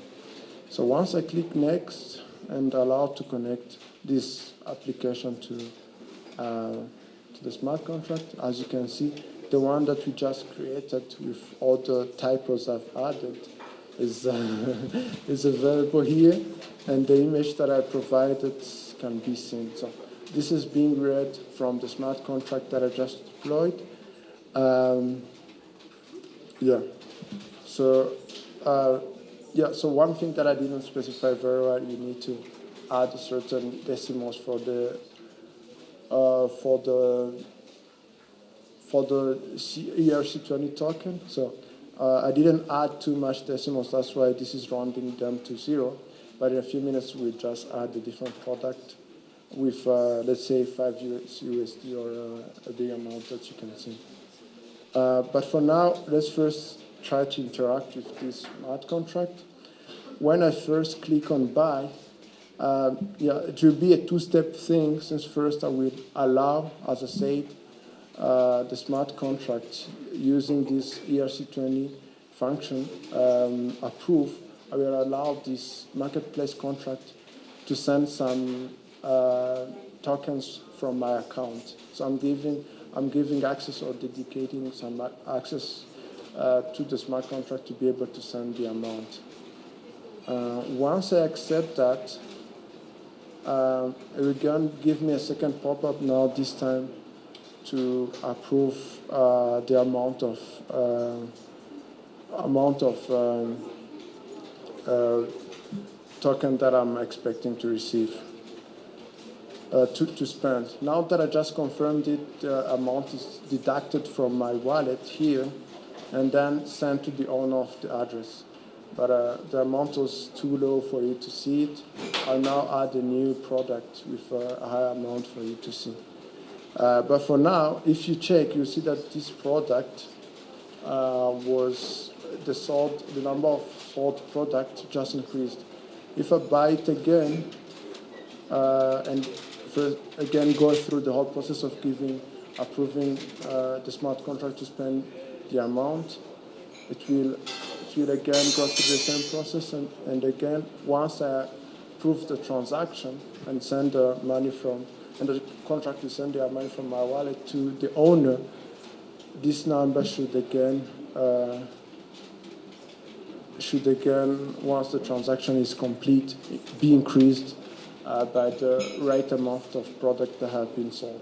So once I click next and allow to connect this application to the smart contract, as you can see, the one that we just created with all the typos I've added is available here, and the image that I provided can be seen. So this is being read from the smart contract that I just deployed. So one thing that I didn't specify very well, you need to add certain decimals for the ERC20 token. So I didn't add too much decimals, that's why this is rounding them to 0. But in a few minutes, we'll just add a different product with, let's say, 5 USD or a big amount that you can see. But for now, let's first try to interact with this smart contract. When I first click on buy, it will be a two-step thing, since first I will allow, as I said, the smart contract using this ERC20 function approve. I will allow this marketplace contract to send some tokens from my account. So I'm giving access or dedicating some access to the smart contract to be able to send the amount. Once I accept that, it will again give me a second pop-up now, this time to approve the amount of token that I'm expecting to receive, to spend. Now that I just confirmed it, the amount is deducted from my wallet here and then sent to the owner of the address. But the amount was too low for you to see it. I'll now add a new product with a higher amount for you to see. But for now, if you check, you'll see that this product was the number of sold product just increased. If I buy it again, and again go through the whole process of approving the smart contract to spend the amount, it will again go through the same process, and again, once I approve the transaction and send the money and the contract will send the money from my wallet to the owner, this number should again, once the transaction is complete, be increased by the right amount of product that have been sold.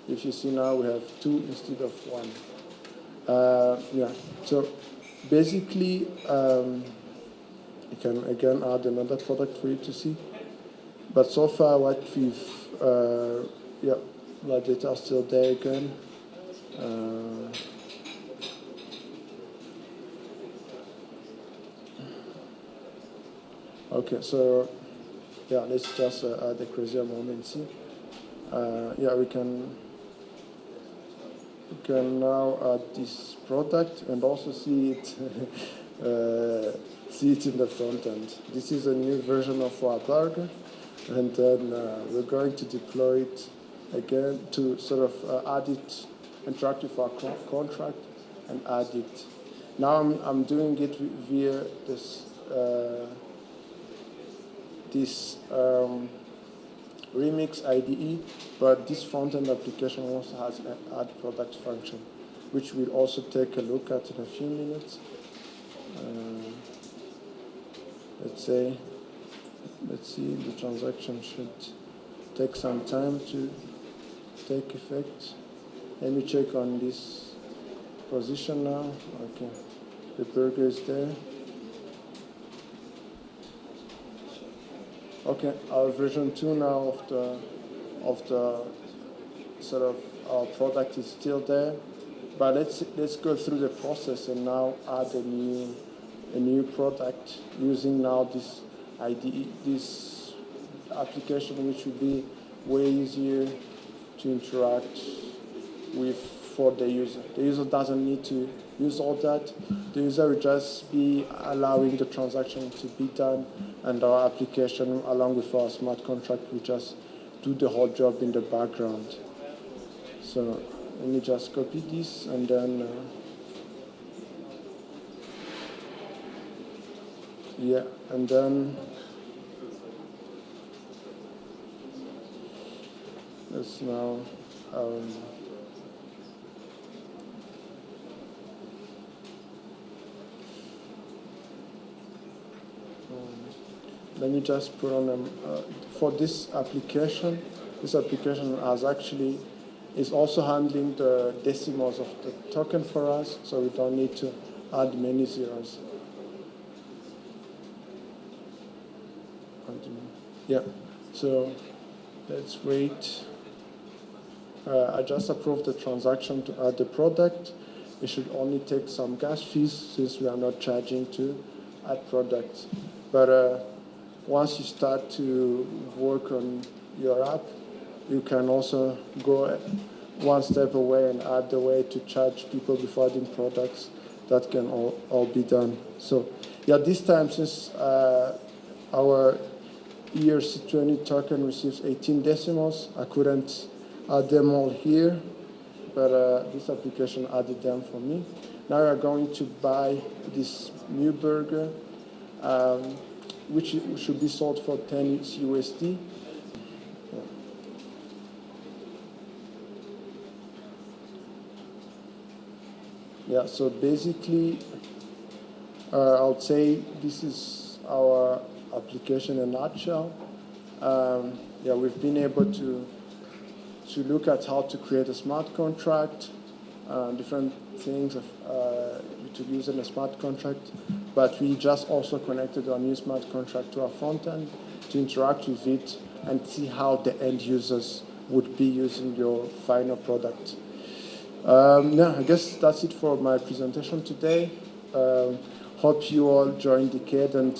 If you see now, we have 2 instead of 1. So basically, you can again add another product for you to see. But so far, what we've, my data are still there again. Okay, so let's just add a crazier moment and see. We can now add this product and also see it in the front end. This is a new version of our burger, and then we're going to deploy it again to sort of add it, interact with our contract and add it. Now I'm doing it via this Remix IDE, but this front-end application also has an add product function, which we'll also take a look at in a few minutes. Let's see, the transaction should take some time to take effect. Let me check on this position now. Okay, the burger is there. Okay, our version 2 now of the sort of our product is still there, but let's go through the process and now add a new product using now this IDE, this application, which will be way easier to interact with for the user. The user doesn't need to use all that. the user will just be allowing the transaction to be done, and our application, along with our smart contract, will just do the whole job in the background. So let me just copy this, and then yeah, and then let's now let me just put on for this application. This application is also handling the decimals of the token for us, so we don't need to add many zeros. Yeah, so let's wait. I just approved the transaction to add the product. It should only take some gas fees since we are not charging to add products. But once you start to work on your app, you can also go one step away and add the way to charge people before adding products. That can all be done. So yeah, this time, since our ERC20 token receives 18 decimals, I couldn't add them all here, but this application added them for me. Now we are going to buy this new burger, which should be sold for 10 USD. Yeah, so basically, I would say this is our application in a nutshell. Yeah, we've been able to look at how to create a smart contract, different things to use in a smart contract, but we just also connected our new smart contract to our front end to interact with it and see how the end users would be using your final product. Yeah, I guess that's it for my presentation today. Hope you all join Dacade and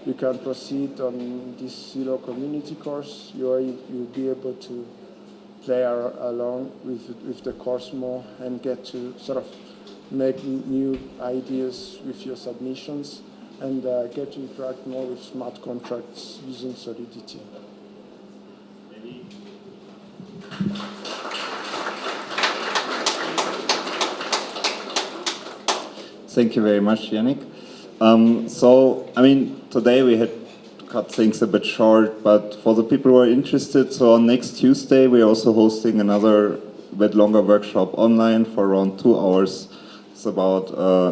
you can proceed on this Celo community course. You'll be able to play along with the course more and get to sort of make new ideas with your submissions and get to interact more with smart contracts using Solidity. Thank you very much, Yannick. Today we had cut things a bit short, but for the people who are interested, so on next Tuesday we're also hosting another bit longer workshop online for around 2 hours. It's about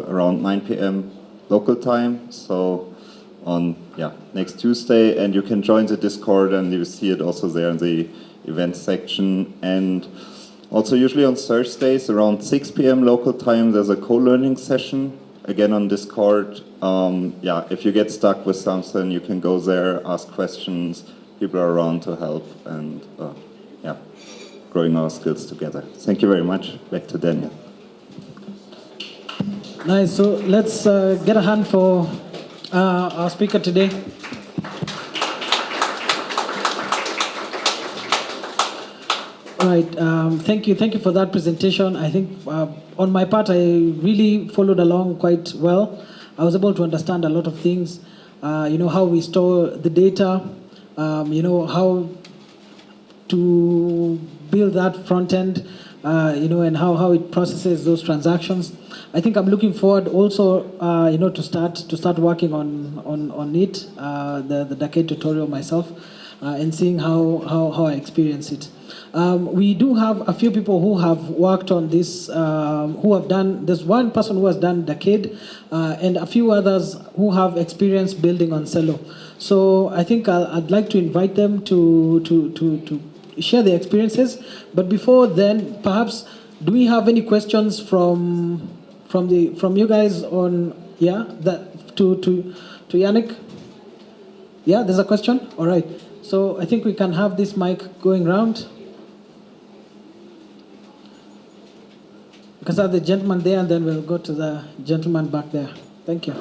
around 9 p.m. local time, so on next Tuesday, and you can join the Discord and you see it also there in the events section. And also usually on Thursdays around 6 p.m. local time there's a co-learning session, again on Discord. If you get stuck with something, you can go there, ask questions, people are around to help, and growing our skills together. Thank you very much. Back to Daniel. Nice, so let's get a hand for our speaker today. All right, thank you for that presentation. I think on my part, I really followed along quite well. I was able to understand a lot of things, how we store the data, how to build that front end, and how it processes those transactions. I think I'm looking forward also, to start working on it, the Dacade tutorial myself, and seeing how I experience it. We do have a few people who have worked on this, who have done, there's one person who has done Dacade, and a few others who have experience building on Celo. So I think I'd like to invite them to share their experiences. But before then, perhaps, do we have any questions from you guys on, to Yannick? Yeah, there's a question? All right. So I think we can have this mic going round. Because I have the gentleman there, and then we'll go to the gentleman back there. Thank you.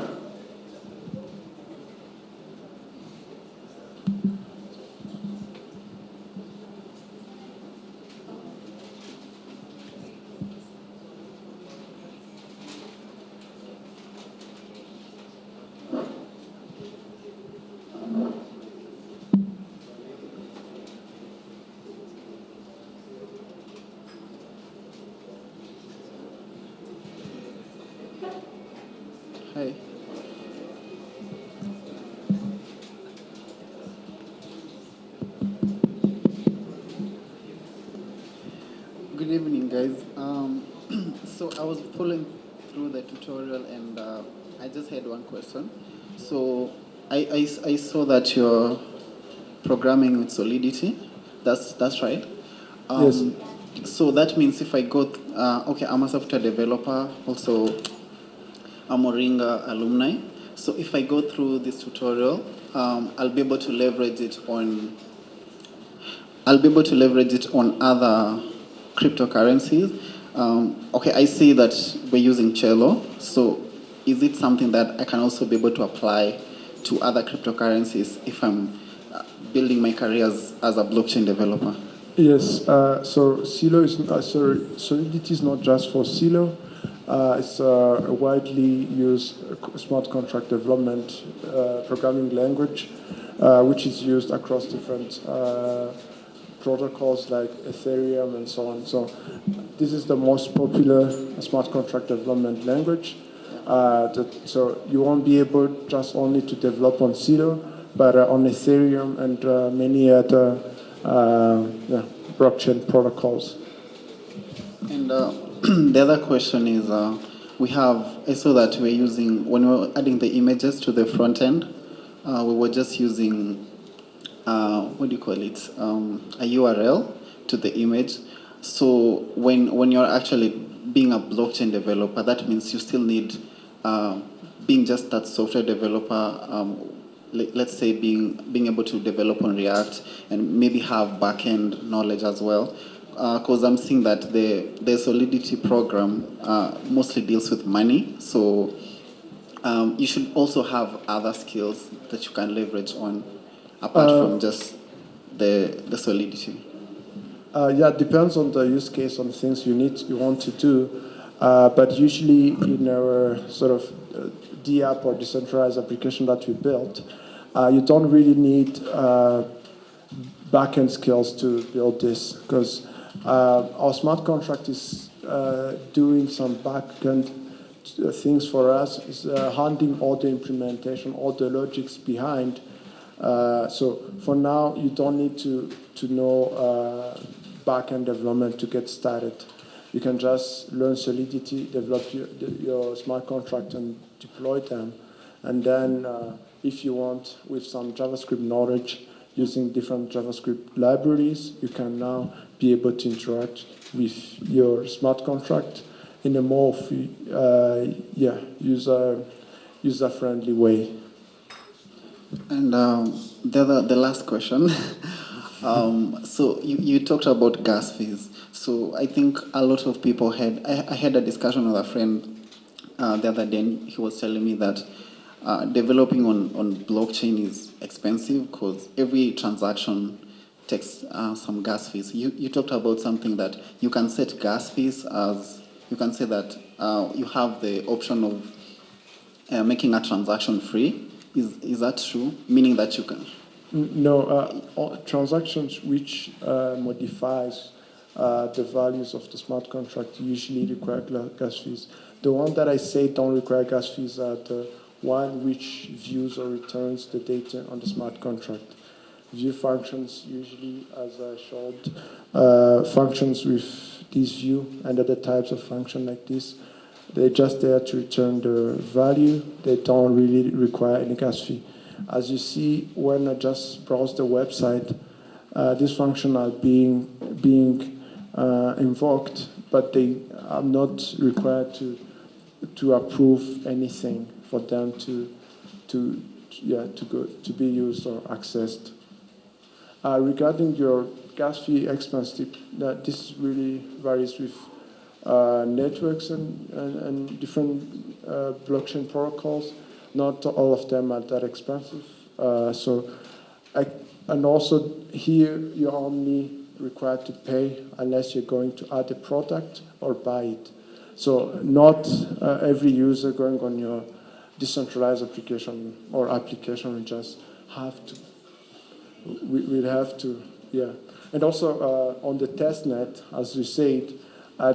Good evening, guys. So I was following through the tutorial and I just had one question. So I saw that you're programming with Solidity. That's right. Yes. So that means if I go, okay, I'm a software developer, also a Moringa alumni. So if I go through this tutorial, I'll be able to leverage it on other cryptocurrencies. Okay, I see that we're using Celo. So is it something that I can also be able to apply to other cryptocurrencies if I'm building my career as a blockchain developer? Yes, so Celo is Solidity is not just for Celo. It's a widely used smart contract development programming language, which is used across different protocols like Ethereum and so on. So this is the most popular smart contract development language. So you won't be able just only to develop on Celo, but on Ethereum and many other blockchain protocols. And the other question is, I saw that we're using, when we were adding the images to the front end, we were just using, what do you call it, a URL to the image. So when you're actually being a blockchain developer, that means you still need, being just that software developer, let's say being able to develop on React and maybe have backend knowledge as well. Because I'm seeing that the Solidity program mostly deals with money, so you should also have other skills that you can leverage on, apart from just the Solidity. Yeah, it depends on the use case, on the things you want to do. But usually in our sort of DApp or decentralized application that we built, you don't really need backend skills to build this, because our smart contract is doing some backend things for us, is handling all the implementation, all the logics behind. So for now, you don't need to know backend development to get started. You can just learn Solidity, develop your smart contract and deploy them. And then if you want, with some JavaScript knowledge, using different JavaScript libraries, you can now be able to interact with your smart contract in a more user-friendly way. And the last question. So you talked about gas fees. So I think a lot of people I had a discussion with a friend the other day, and he was telling me that developing on blockchain is expensive because every transaction takes some gas fees. You talked about something that you can set gas fees as, you can say that you have the option of making a transaction free. Is that true? Meaning that you can... No, transactions which modifies the values of the smart contract usually require gas fees. The one that I say don't require gas fees are the one which views or returns the data on the smart contract. View functions usually, as I showed, functions with this view and other types of function like this. They're just there to return the value. They don't really require any gas fee. As you see, when I just browse the website, these functions are being invoked, but they are not required to approve anything for them to be used or accessed. Regarding your gas fee expense tip, this really varies with networks and different blockchain protocols. Not all of them are that expensive. And also here you're only required to pay unless you're going to add a product or buy it. So not every user going on your decentralized application or application will just have to. We'll have to, yeah. And also on the testnet, as you said,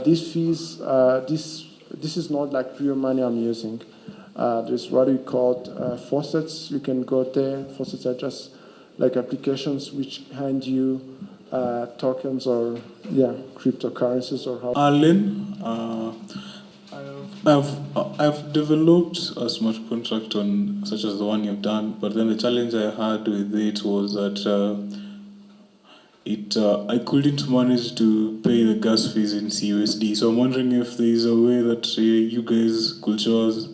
these fees, this is not like real money I'm using. There's what we call faucets. You can go there. Faucets are just like applications which hand you tokens or cryptocurrencies or how. Arlen, I've developed a smart contract on such as the one you've done, but then the challenge I had with it was that I couldn't manage to pay the gas fees in CUSD. So I'm wondering if there is a way that you guys could show us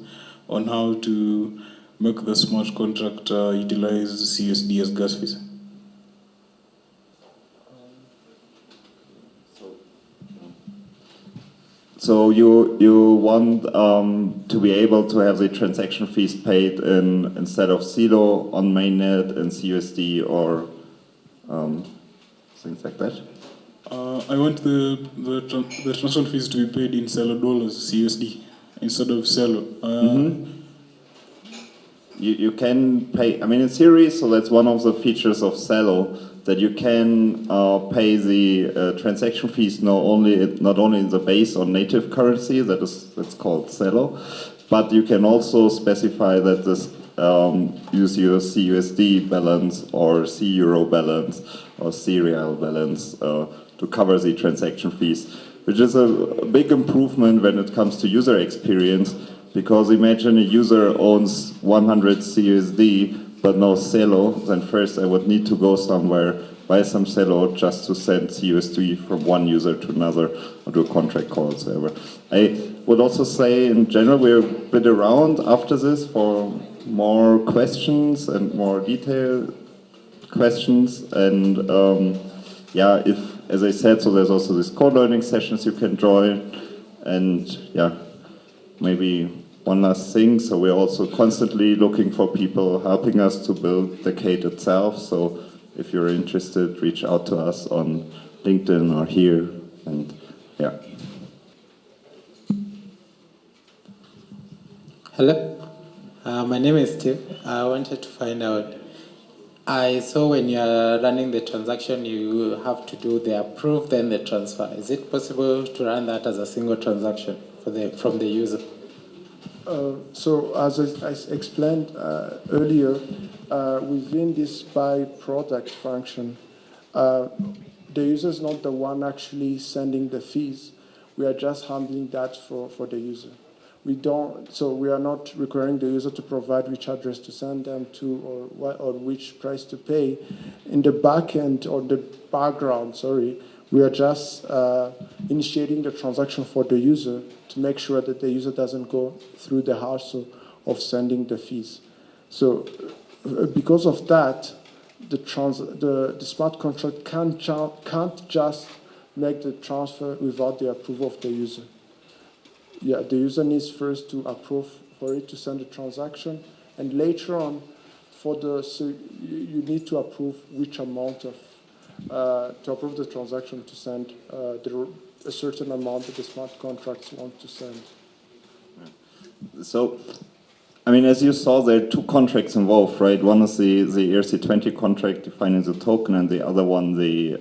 on how to make the smart contract utilize CUSD as gas fees. So you want to be able to have the transaction fees paid instead of Celo on mainnet and CUSD or things like that? I want the transaction fees to be paid in Celo dollars, CUSD, instead of Celo. You can pay, I mean, in theory, so that's one of the features of Celo, that you can pay the transaction fees not only in the base or native currency, that's called Celo, but you can also specify that this use your CUSD balance or C-Euro balance or C-Real balance to cover the transaction fees, which is a big improvement when it comes to user experience, because imagine a user owns 100 CUSD but no Celo, then first I would need to go somewhere, buy some Celo just to send CUSD from one user to another or do a contract call or whatever. I would also say in general we're a bit around after this for more questions and more detailed questions, and if, as I said, so there's also these code learning sessions you can join, and maybe one last thing, so we're also constantly looking for people helping us to build Dacade itself, so if you're interested, reach out to us on LinkedIn or here, and Hello, my name is Steve. I wanted to find out, I saw when you're running the transaction, you have to do the approve, then the transfer. Is it possible to run that as a single transaction from the user? So as I explained earlier, within this buy product function, the user is not the one actually sending the fees. We are just handling that for the user. We are not requiring the user to provide which address to send them to or which price to pay. In the backend or the background, we are just initiating the transaction for the user to make sure that the user doesn't go through the hassle of sending the fees. So because of that, the smart contract can't just make the transfer without the approval of the user. The user needs first to approve for it to send the transaction, and later on, you need to approve which amount of to approve the transaction to send a certain amount that the smart contracts want to send. So, I mean, as you saw, there are two contracts involved, right? One is the ERC20 contract defining the token, and the other one the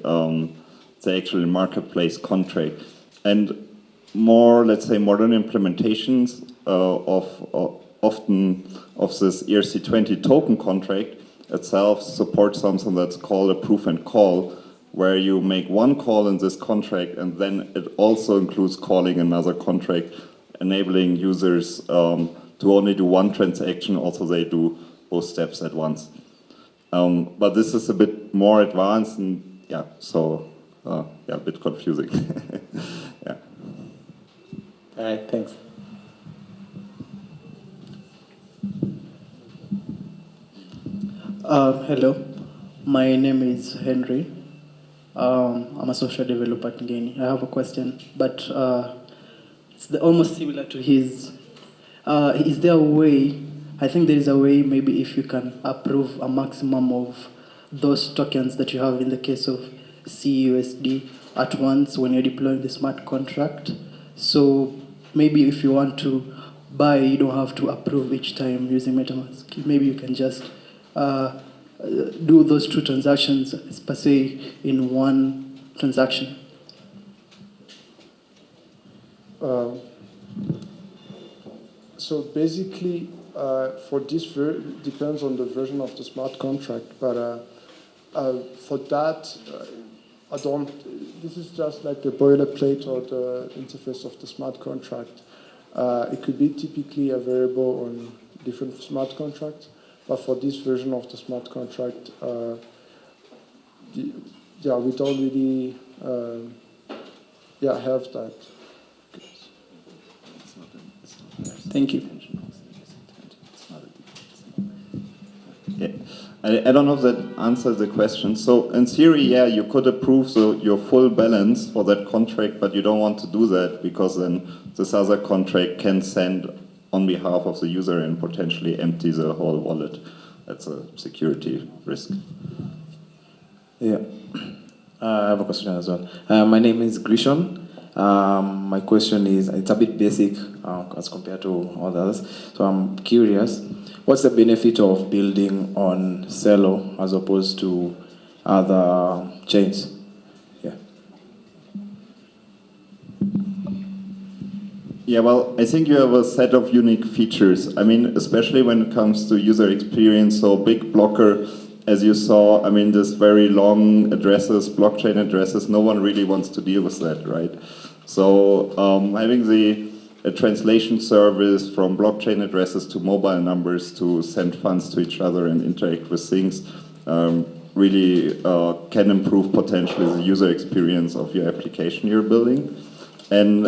actual marketplace contract. And more, let's say, modern implementations often of this ERC20 token contract itself supports something that's called a proof and call, where you make one call in this contract and then it also includes calling another contract, enabling users to only do one transaction, also they do both steps at once. But this is a bit more advanced and a bit confusing. Yeah. All right, thanks. Hello, my name is Henry. I'm a software developer at Ngeni. I have a question, but it's almost similar to his. Is there a way, I think there is a way, maybe if you can approve a maximum of those tokens that you have in the case of CUSD at once when you're deploying the smart contract. So maybe if you want to buy, you don't have to approve each time using MetaMask. Maybe you can just do those two transactions per se in one transaction. So basically, for this depends on the version of the smart contract, but for that, This is just like the boilerplate or the interface of the smart contract. It could be typically available on different smart contracts, but for this version of the smart contract, we don't really have that. Thank you. Yeah. I don't know if that answers the question. So in theory, yeah, you could approve your full balance for that contract, but you don't want to do that because then this other contract can send on behalf of the user and potentially empty the whole wallet. That's a security risk. Yeah, I have a question as well. My name is Grishon. My question is, it's a bit basic as compared to others. So I'm curious, what's the benefit of building on Celo as opposed to other chains? Yeah. Yeah, well, I think you have a set of unique features. I mean, especially when it comes to user experience, so big blocker, as you saw, I mean, this very long addresses, blockchain addresses, no one really wants to deal with that, right? So having a translation service from blockchain addresses to mobile numbers to send funds to each other and interact with things really can improve potentially the user experience of your application you're building. And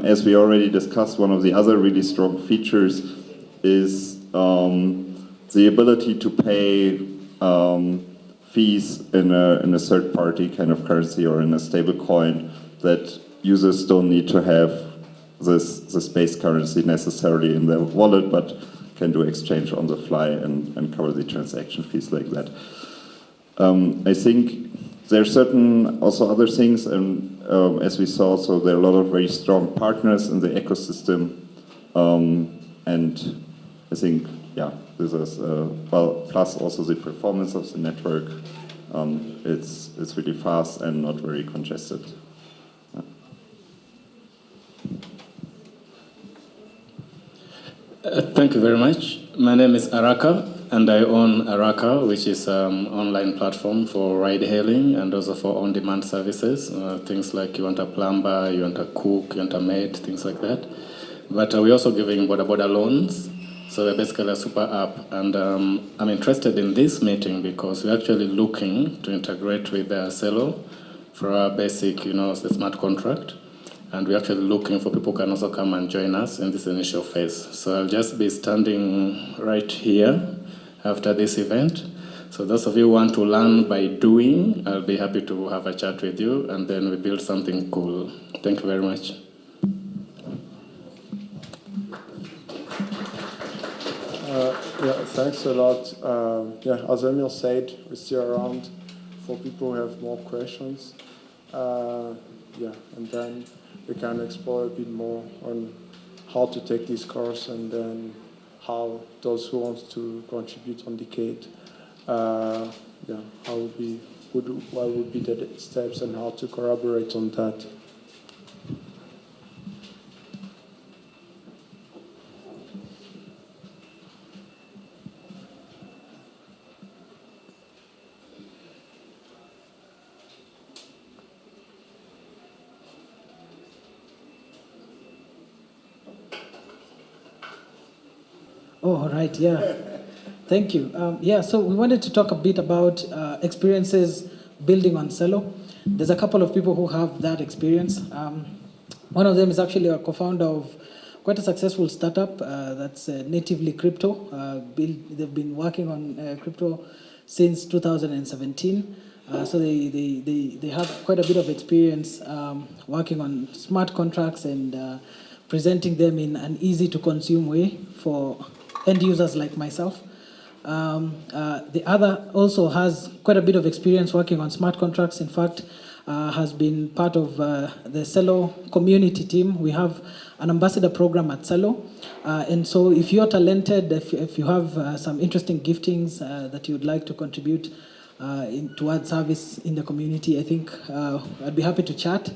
as we already discussed, one of the other really strong features is the ability to pay fees in a third-party kind of currency or in a stable coin that users don't need to have this base currency necessarily in their wallet, but can do exchange on the fly and cover the transaction fees like that. I think there are certain also other things, and as we saw, so there are a lot of very strong partners in the ecosystem, and I think, yeah, this is well. Plus also the performance of the network, it's really fast and not very congested. Thank you very much. My name is Araka, and I own Araka, which is an online platform for ride-hailing and also for on-demand services. Things like you want a plumber, you want a cook, you want a maid, things like that. But we're also giving border loans. So we're basically a super app. And I'm interested in this meeting because we're actually looking to integrate with Celo for our basic, the smart contract. And we're actually looking for people who can also come and join us in this initial phase. So I'll just be standing right here after this event. So those of you who want to learn by doing, I'll be happy to have a chat with you, and then we build something cool. Thank you very much. Thanks a lot. As Emil said, we're still around for people who have more questions. And then we can explore a bit more on how to take this course and then how those who want to contribute on Dacade, what would be the steps and how to collaborate on that. Oh, all right, yeah. Thank you. So we wanted to talk a bit about experiences building on Celo. There's a couple of people who have that experience. One of them is actually a co-founder of quite a successful startup that's natively crypto. They've been working on crypto since 2017. So they have quite a bit of experience working on smart contracts and presenting them in an easy-to-consume way for end users like myself. The other also has quite a bit of experience working on smart contracts. In fact, has been part of the Celo community team. We have an ambassador program at Celo. And so if you're talented, if you have some interesting giftings that you'd like to contribute towards service in the community, I think I'd be happy to chat.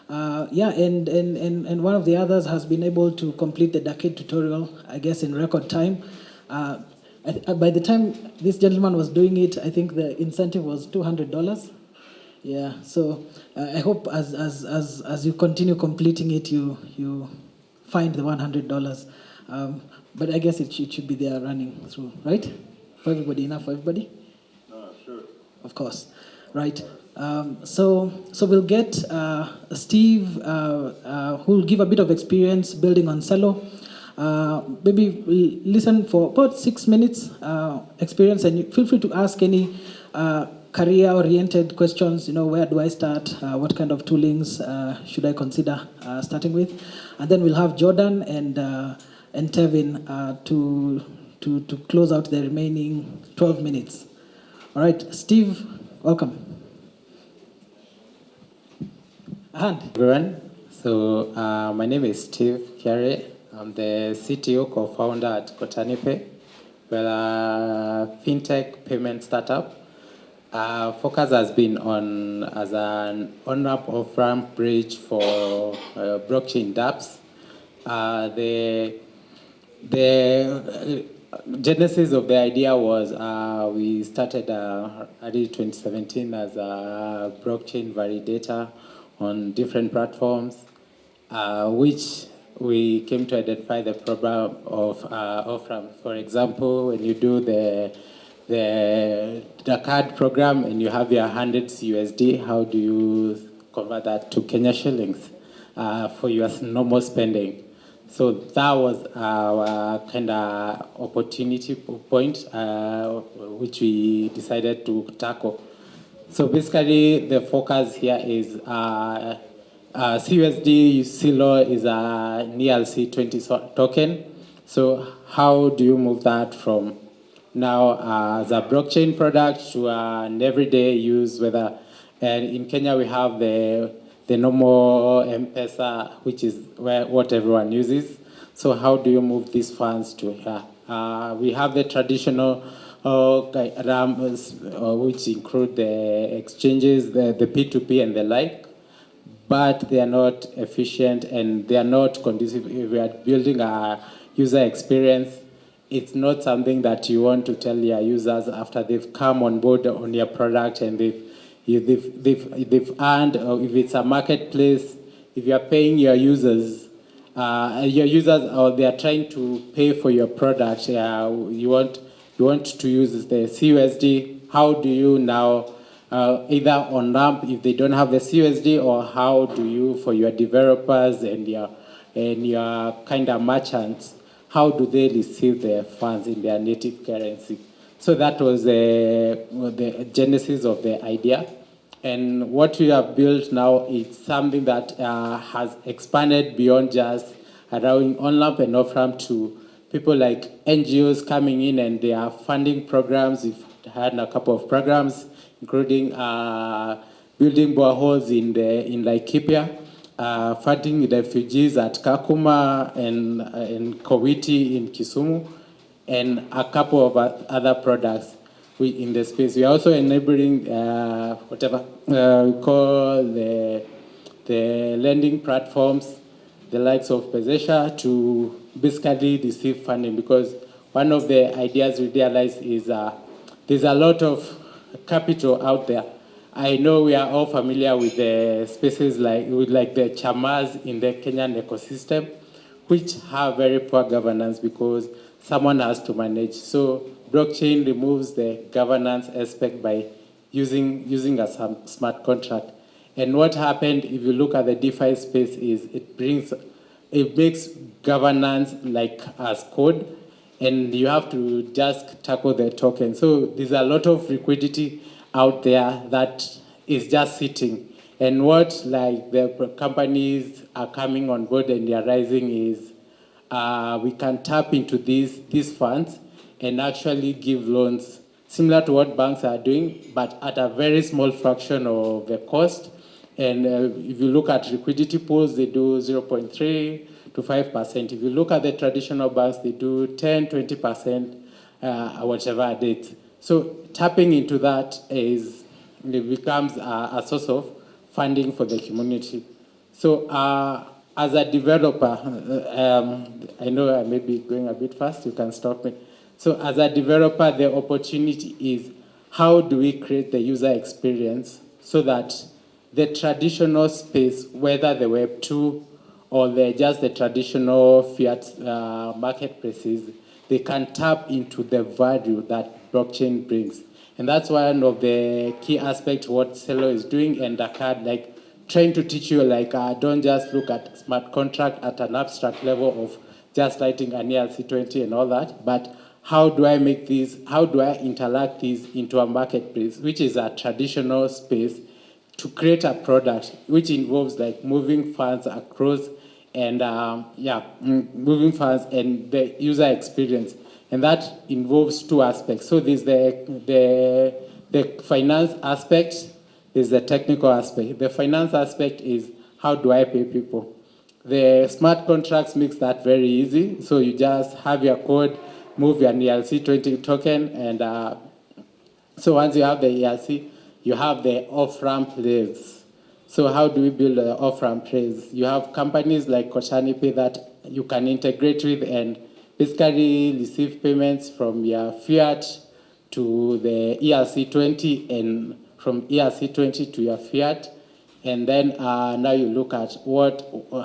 And one of the others has been able to complete the Dacade tutorial, I guess, in record time. By the time this gentleman was doing it, I think the incentive was $200. Yeah, so I hope as you continue completing it, you find the $100. But I guess it should be there running through, right? For everybody, enough for everybody? Sure. Of course, right. So we'll get Steve, who will give a bit of experience building on Celo. Maybe we'll listen for about 6 minutes experience, and feel free to ask any career-oriented questions. Where do I start? What kind of toolings should I consider starting with? And then we'll have Jordan and Tevin to close out the remaining 12 minutes. All right, Steve, welcome. A hand. Everyone. So my name is Steve Kiarie. I'm the CTO co-founder at Kotani. We're a fintech payment startup. Focus has been on as an on-ramp, off-ramp bridge for blockchain dApps. The genesis of the idea was we started early 2017 as a blockchain validator on different platforms, which we came to identify the problem of off-ramp. For example, when you do the Dacade program and you have your 100 USD, how do you convert that to Kenya shillings for your normal spending? So that was our kind of opportunity point, which we decided to tackle. So basically, the focus here is CUSD Celo is a NERC20 token. So how do you move that from now as a blockchain product to an everyday use? Whether and in Kenya we have the normal M-Pesa, which is what everyone uses. So how do you move these funds to here? We have the traditional which include the exchanges, the P2P and the like, but they are not efficient and they are not conducive. If we are building a user experience, it's not something that you want to tell your users after they've come on board on your product and they've earned, or if it's a marketplace, if you are paying your users or they are trying to pay for your product, you want to use the CUSD. How do you now either on ramp if they don't have the CUSD, or how do you for your developers and your kind of merchants? How do they receive their funds in their native currency? So that was the genesis of the idea. And what we have built now is something that has expanded beyond just allowing on-ramp and off-ramp to people like NGOs coming in and they are funding programs. We've had a couple of programs, including building boreholes in Laikipia, funding refugees at Kakuma and Kowiti in Kisumu, and a couple of other products in the space. We are also enabling whatever we call the lending platforms, the likes of Pesesha, to basically receive funding, because one of the ideas we realized is there's a lot of capital out there. I know we are all familiar with the spaces like the chamas in the Kenyan ecosystem, which have very poor governance because someone has to manage. So blockchain removes the governance aspect by using a smart contract. And what happened, if you look at the DeFi space, is it makes governance like as code, and you have to just tackle the token. So there's a lot of liquidity out there that is just sitting. And what like the companies are coming on board and they are rising is we can tap into these funds and actually give loans similar to what banks are doing, but at a very small fraction of the cost. And if you look at liquidity pools, they do 0.3 to 5%. If you look at the traditional banks, they do 10, 20%, whatever date. So tapping into that it becomes a source of funding for the community. So as a developer, I know I may be going a bit fast, you can stop me. So as a developer, the opportunity is how do we create the user experience so that the traditional space, whether the Web 2 or just the traditional fiat marketplaces, they can tap into the value that blockchain brings. And that's one of the key aspects what Celo is doing, and Dacade, like trying to teach you, like don't just look at smart contract at an abstract level of just writing an ERC20 and all that, but how do I make these, how do I interact these into a marketplace, which is a traditional space, to create a product which involves like moving funds across and moving funds and the user experience. And that involves two aspects. So there's the finance aspect, there's the technical aspect. The finance aspect is how do I pay people? The smart contracts makes that very easy. So you just have your code, move your ERC20 token, and so once you have the ERC, you have the off-ramp rails. So how do we build the off-ramp rails? You have companies like Kotani Pay that you can integrate with and basically receive payments from your fiat to the ERC20 and from ERC20 to your fiat. And then now you look at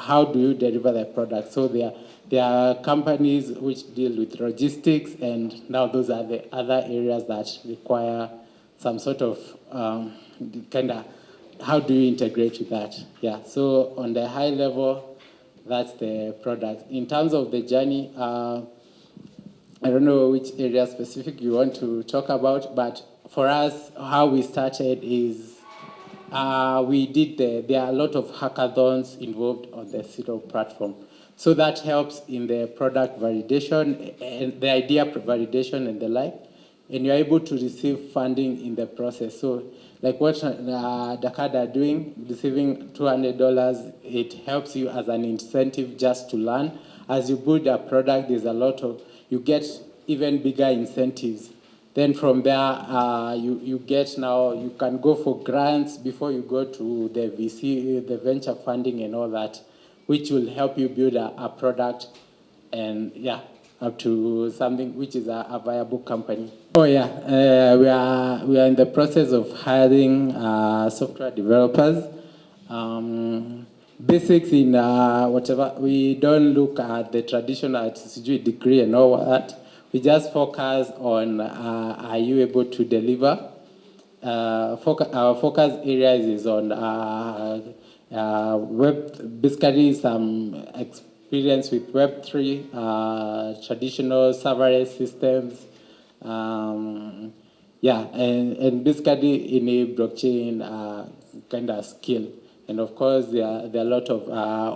how do you deliver the product. So there are companies which deal with logistics, and now those are the other areas that require some sort of how do you integrate with that? Yeah, so on the high level, that's the product. In terms of the journey, I don't know which area specific you want to talk about, but for us, how we started is there are a lot of hackathons involved on the Celo platform. So that helps in the product validation and the idea validation and the like. And you're able to receive funding in the process. So like what Dacade are doing, receiving $200, it helps you as an incentive just to learn. As you build a product, you get even bigger incentives. Then from there, you can go for grants before you go to the VC, the venture funding and all that, which will help you build a product and up to something which is a viable company. Oh yeah, we are in the process of hiring software developers. Basics in whatever, we don't look at the traditional degree and all that. We just focus on are you able to deliver? Our focus areas is on web, basically some experience with Web3, traditional serverless systems, and basically in a blockchain kind of skill. And of course, there are a lot of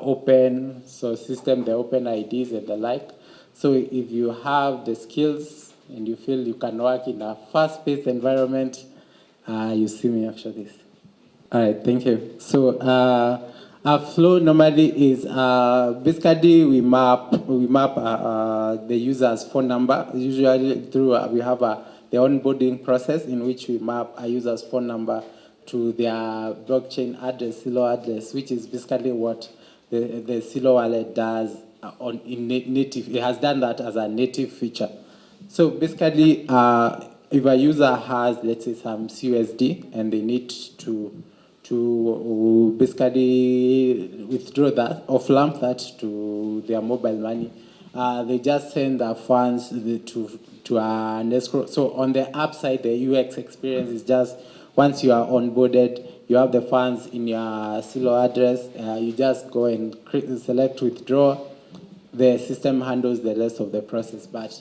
open source systems, the open IDs and the like. So if you have the skills and you feel you can work in a fast-paced environment, you see me after this. All right, thank you. So our flow normally is basically we map the user's phone number. Usually through we have the onboarding process in which we map a user's phone number to their blockchain address, Celo address, which is basically what the Celo wallet does in native. It has done that as a native feature. So basically, if a user has, let's say, some CUSD and they need to basically withdraw that or flump that to their mobile money, they just send the funds to an escrow. So on the app side, the UX experience is just once you are onboarded, you have the funds in your Celo address, you just go and select withdraw. The system handles the rest of the process. But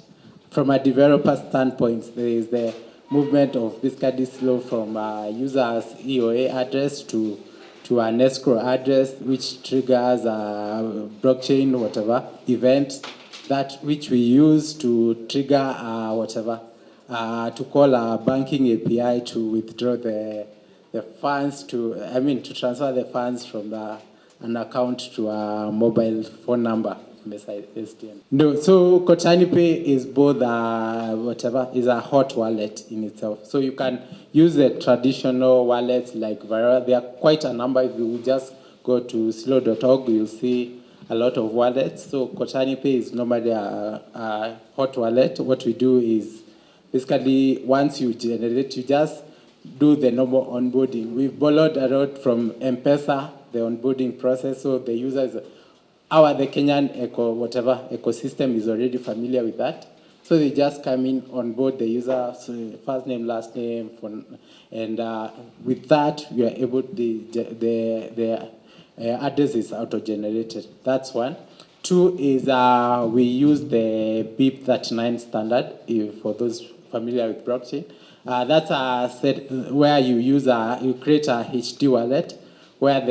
from a developer standpoint, there is the movement of basically Celo from user's EOA address to an escrow address, which triggers a blockchain event that which we use to trigger to call a banking API to withdraw the funds to transfer the funds from an account to a mobile phone number. No, so Kotani Pay is both is a hot wallet in itself. So you can use the traditional wallets like Vara. There are quite a number. If you just go to celo.org, you'll see a lot of wallets. So Kotani Pay is normally a hot wallet. What we do is basically once you generate, you just do the normal onboarding. We've borrowed a lot from M-Pesa, the onboarding process, so the users, the Kenyan ecosystem is already familiar with that. So they just come in, on board the user, so first name, last name, phone, and with that, we are able the address is auto-generated. That's one. Two is we use the BIP39 standard for those familiar with blockchain. That's a set where you create a HD wallet where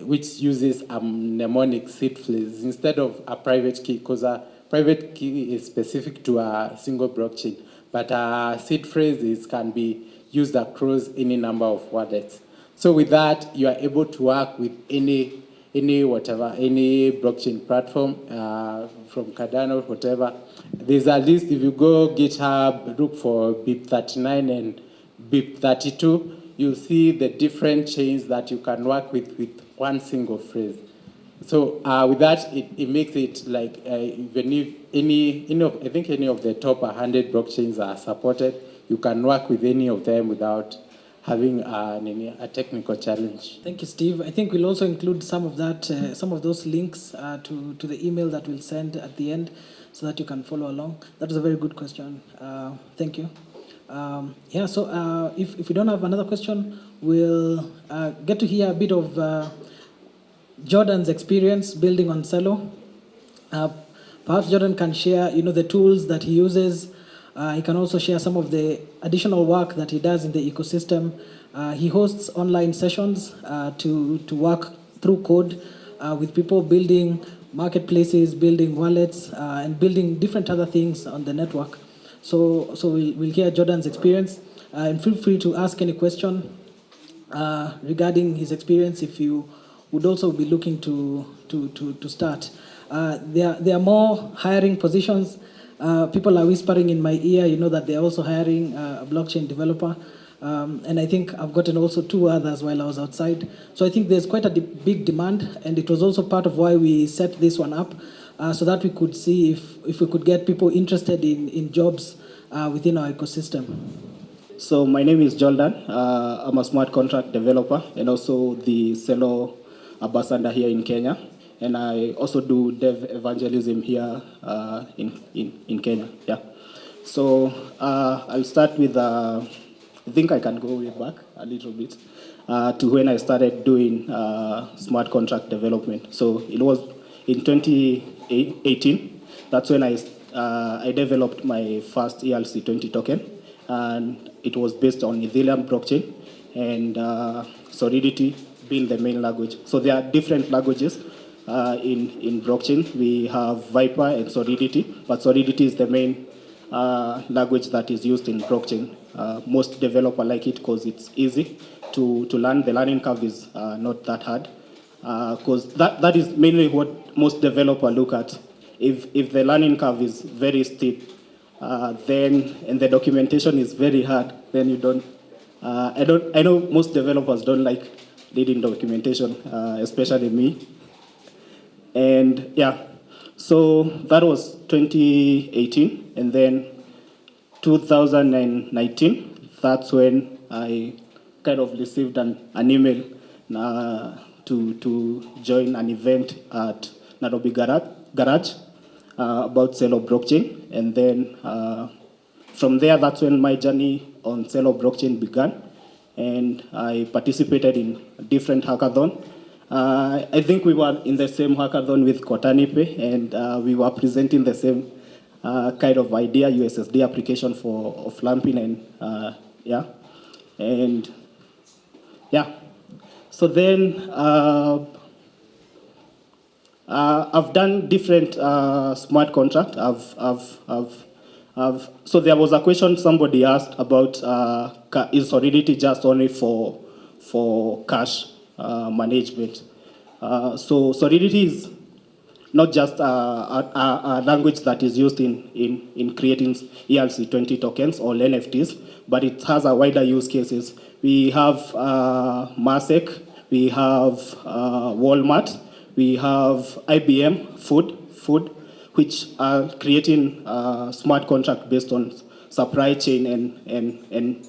which uses a mnemonic seed phrase instead of a private key, because a private key is specific to a single blockchain, but a seed phrase can be used across any number of wallets. So with that, you are able to work with any blockchain platform, from Cardano, whatever. There's a list. If you go GitHub, look for BIP39 and BIP32, you'll see the different chains that you can work with one single phrase. So with that, it makes it like even if any of the top 100 blockchains are supported, you can work with any of them without having a technical challenge. Thank you, Steve. I think we'll also include some of those links to the email that we'll send at the end, so that you can follow along. That was a very good question. Thank you. So if we don't have another question, we'll get to hear a bit of Jordan's experience building on Celo. Perhaps Jordan can share, the tools that he uses. He can also share some of the additional work that he does in the ecosystem. He hosts online sessions to work through code with people building marketplaces, building wallets, and building different other things on the network. So we'll hear Jordan's experience, and feel free to ask any question regarding his experience if you would also be looking to start. There are more hiring positions. People are whispering in my ear, that they're also hiring a blockchain developer. And I think I've gotten also 2 others while I was outside. So I think there's quite a big demand, and it was also part of why we set this one up, so that we could see if we could get people interested in jobs within our ecosystem. So my name is Jordan. I'm a smart contract developer and also the Celo Ambassador here in Kenya. And I also do dev evangelism here in Kenya. Yeah. So I'll start with, I think I can go way back a little bit, to when I started doing smart contract development. So it was in 2018. That's when I developed my first ERC20 token. And it was based on Ethereum blockchain and Solidity being the main language. So there are different languages in blockchain. We have Viper and Solidity, but Solidity is the main language that is used in blockchain. Most developers like it because it's easy to learn. The learning curve is not that hard, because that is mainly what most developers look at. If the learning curve is very steep, then and the documentation is very hard, then you don't. I know most developers don't like reading documentation, especially me. And yeah, so that was 2018, and then 2019. That's when I kind of received an email to join an event at Nairobi Garage about Celo blockchain, and then from there, that's when my journey on Celo blockchain began, and I participated in different hackathons. I think we were in the same hackathon with Kotani, and we were presenting the same kind of idea, USSD application of lamping, and yeah, and yeah. So then I've done different smart contract. So there was a question somebody asked about is Solidity just only for cash management? So Solidity is not just a language that is used in creating ERC20 tokens or NFTs, but it has a wider use cases. We have Masek, we have Walmart, we have IBM Food, which are creating smart contract based on supply chain and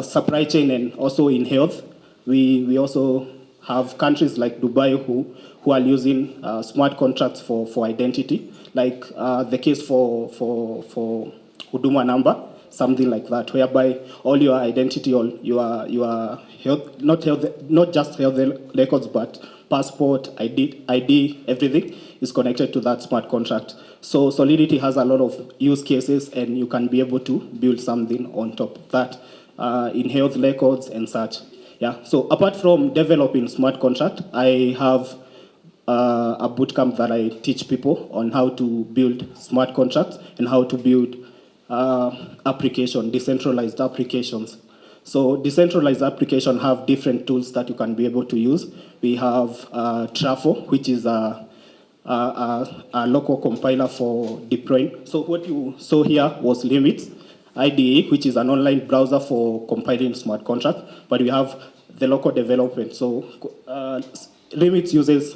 supply chain and also in health. We also have countries like Dubai who are using smart contracts for identity, like the case for Huduma number, something like that, whereby all your identity, all your health, not just health records, but passport, ID, everything is connected to that smart contract. So Solidity has a lot of use cases, and you can be able to build something on top of that in health records and such. Yeah. So apart from developing smart contract, I have a bootcamp that I teach people on how to build smart contracts and how to build decentralized applications. So decentralized applications have different tools that you can be able to use. We have Trafo, which is a local compiler for deploying. So what you saw here was Limits, IDE, which is an online browser for compiling smart contract, but we have the local development. So Limits uses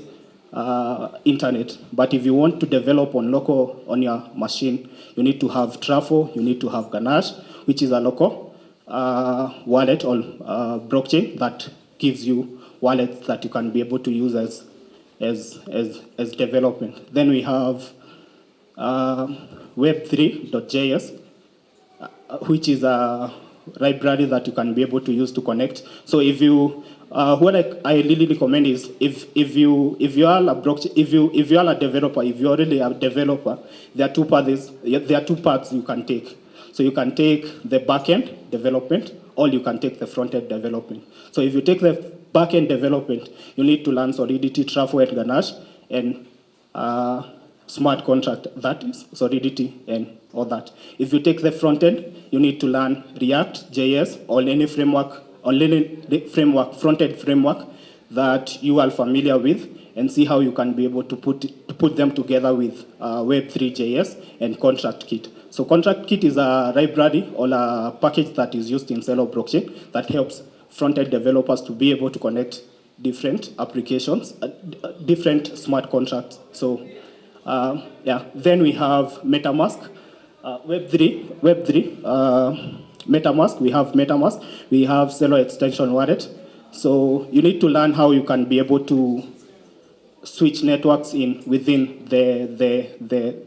internet, but if you want to develop on your machine, you need to have Trafo, you need to have Ganache, which is a local wallet or blockchain that gives you wallets that you can be able to use as development. Then we have web3.js, which is a library that you can be able to use to connect. So if you what I really recommend is if you are a blockchain, if you are a developer, if you're really a developer, there are two paths you can take. So you can take the backend development, or you can take the front-end development. So if you take the backend development, you need to learn Solidity, Trafo, and Ganache, and smart contract, that is Solidity and all that. If you take the front-end, you need to learn React, JS, or any framework, front-end framework that you are familiar with, and see how you can be able to put them together with Web3.js and Contract Kit. So Contract Kit is a library or a package that is used in Celo blockchain that helps front-end developers to be able to connect different applications, different smart contracts. So then we have MetaMask, Web3, MetaMask. We have MetaMask. We have Celo extension wallet. So you need to learn how you can be able to switch networks within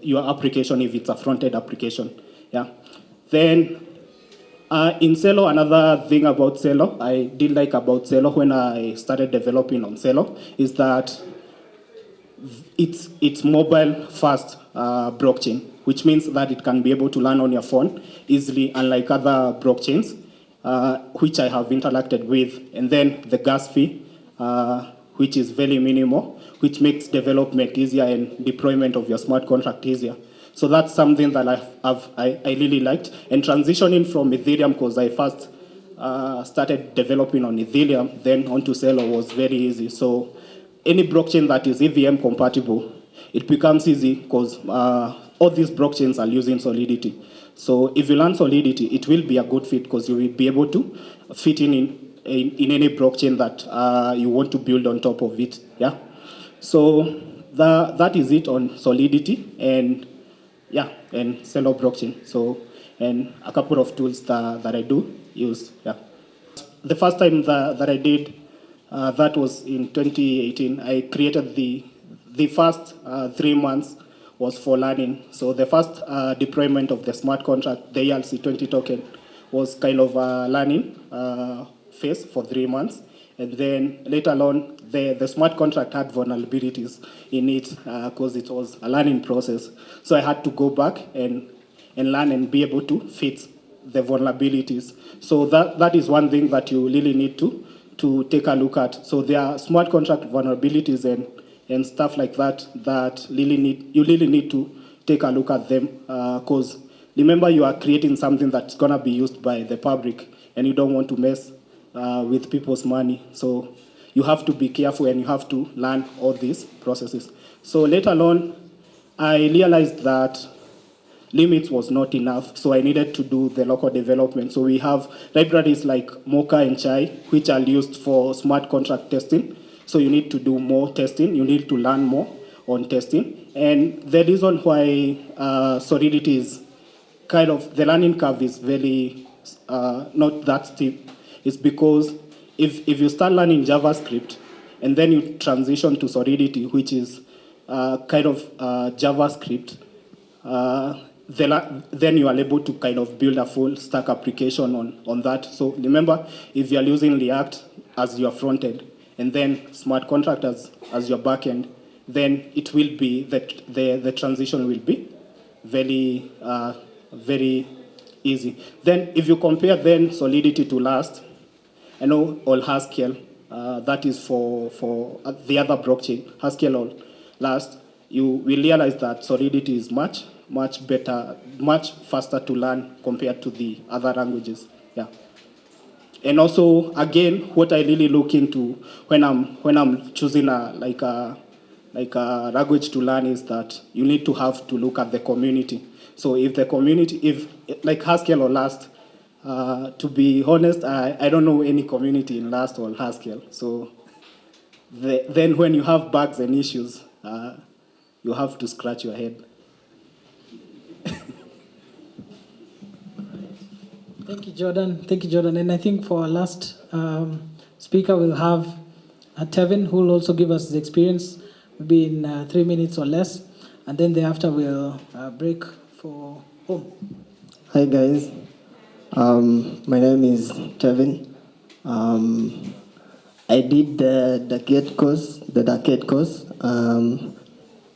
your application if it's a front-end application. Yeah. Then in Celo, another thing about Celo, I did like about Celo when I started developing on Celo is that it's mobile first blockchain, which means that it can be able to learn on your phone easily, unlike other blockchains, which I have interacted with. And then the gas fee, which is very minimal, which makes development easier and deployment of your smart contract easier. So that's something that I really liked. And transitioning from Ethereum, because I first started developing on Ethereum, then onto Celo was very easy. So any blockchain that is EVM compatible, it becomes easy because all these blockchains are using Solidity. So if you learn Solidity, it will be a good fit because you will be able to fit in any blockchain that you want to build on top of it. Yeah. So that is it on Solidity and Celo blockchain. So and a couple of tools that I do use. Yeah. The first time that I did that was in 2018. I created the first 3 months was for learning. So the first deployment of the smart contract, the ERC20 token, was kind of a learning phase for 3 months. And then later on, the smart contract had vulnerabilities in it because it was a learning process. So I had to go back and learn and be able to fix the vulnerabilities. So that is one thing that you really need to take a look at. So there are smart contract vulnerabilities and stuff like that you really need to take a look at them because remember you are creating something that's going to be used by the public and you don't want to mess with people's money. So you have to be careful and you have to learn all these processes. So later on, I realized that limits was not enough, so I needed to do the local development. So we have libraries like Mocha and Chai, which are used for smart contract testing. So you need to do more testing. You need to learn more on testing. And the reason why Solidity is kind of, the learning curve is very not that steep is because if you start learning JavaScript and then you transition to Solidity, which is kind of JavaScript, then you are able to kind of build a full stack application on that. So remember, if you are using React as your front end and then smart contract as your back end, then it will be that the transition will be very very easy. Then if you compare then Solidity to Last, I know or Haskell, that is for the other blockchain, Haskell or Last, you will realize that Solidity is much better, much faster to learn compared to the other languages. Yeah. And also, again, what I really look into when I'm choosing a language to learn is that you need to have to look at the community. So if the community, if like Haskell or Last, to be honest, I don't know any community in Last or Haskell. So then when you have bugs and issues, you have to scratch your head. Thank you, Jordan. Thank you, Jordan. And I think for our last speaker, we'll have Tevin, who will also give us the experience, maybe in 3 minutes or less. And then thereafter, we'll break for home. Hi, guys. My name is Tevin. I did the Dacade course.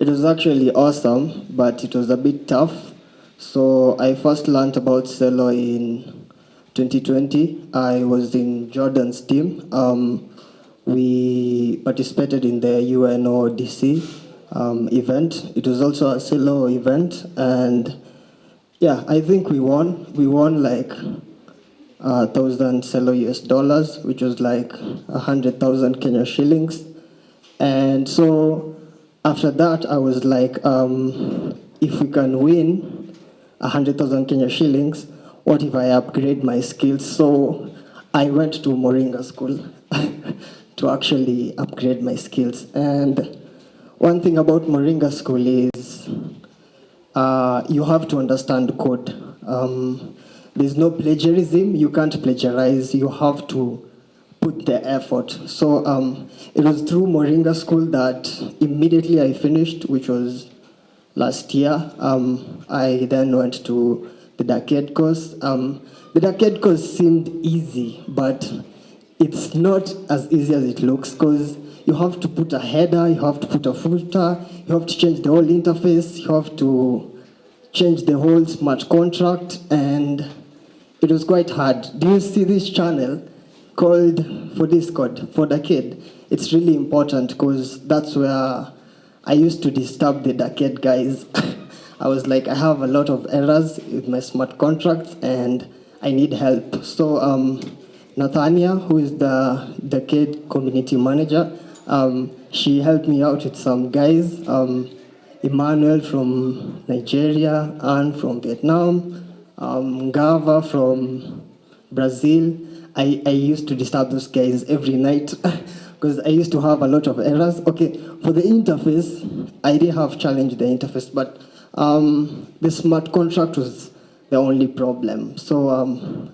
It was actually awesome, but it was a bit tough. So I first learned about Celo in 2020. I was in Jordan's team. We participated in the UNODC event. It was also a Celo event, and yeah, I think we won. We won like 1,000 Celo US dollars, which was like 100,000 Kenya shillings. And so after that, I was like, if we can win 100,000 Kenya shillings, what if I upgrade my skills? So I went to Moringa School to actually upgrade my skills. And one thing about Moringa School is you have to understand code. There's no plagiarism. You can't plagiarize. You have to put the effort. So it was through Moringa School that immediately I finished, which was last year. I then went to the Dacade course. The Dacade course seemed easy, but it's not as easy as it looks, because you have to put a header, you have to put a footer, you have to change the whole interface, you have to change the whole smart contract, and it was quite hard. Do you see this channel called for Discord, for Dacade? It's really important because that's where I used to disturb the Dacade guys. I was like, I have a lot of errors with my smart contracts and I need help. So Nathania, who is the Dacade community manager, she helped me out with some guys. Emmanuel from Nigeria, Anne from Vietnam, Ngava from Brazil. I used to disturb those guys every night because I used to have a lot of errors. Okay, for the interface, I did have challenged the interface, but the smart contract was the only problem. So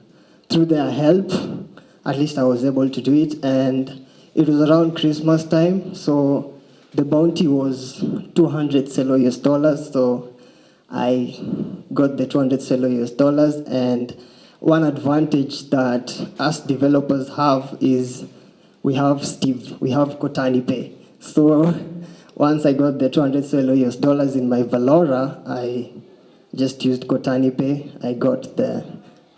through their help, at least I was able to do it, and it was around Christmas time, so the bounty was 200 Celo US dollars, so I got the 200 Celo US dollars, and one advantage that us developers have is we have Kotani Pay. So once I got the 200 Celo US dollars in my Valora, I just used Kotani Pay. I got the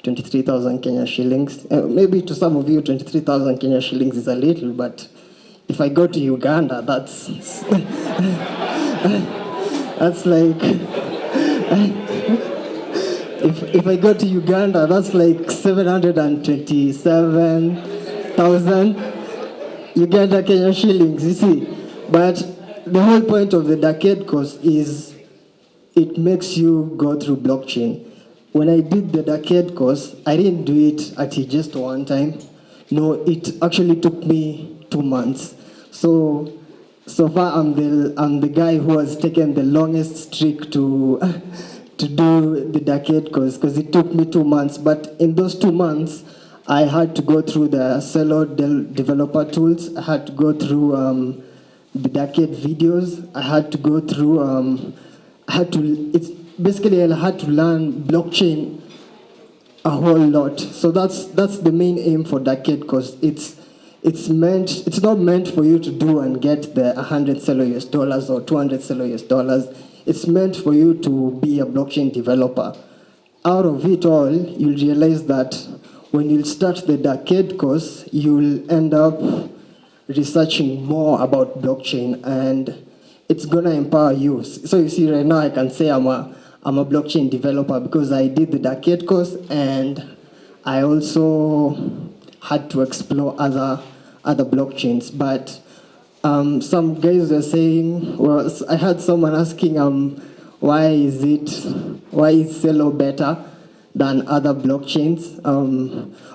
23,000 Kenya shillings. Maybe to some of you, 23,000 Kenya shillings is a little, but if I go to Uganda, that's that's like if I go to Uganda, that's like 727,000 Uganda Kenya shillings, you see. But the whole point of the Dacade course is it makes you go through blockchain. When I did the Dacade course, I didn't do it at just one time. No, it actually took me 2 months. So far I'm the guy who has taken the longest streak to to do the Dacade course because it took me 2 months. But in those 2 months, I had to go through the Celo developer tools. I had to go through the Dacade videos. I had to go through. I had to learn blockchain a whole lot. So that's the main aim for Dacade because it's not meant for you to do and get the 100 Celo US dollars or 200 Celo US dollars. It's meant for you to be a blockchain developer. Out of it all, you'll realize that when you start the Dacade course, you'll end up researching more about blockchain, and it's gonna empower you. So you see, right now I can say I'm a blockchain developer because I did the Dacade course, and I also had to explore other blockchains. But some guys were saying, well, I had someone asking, why is Celo better than other blockchains?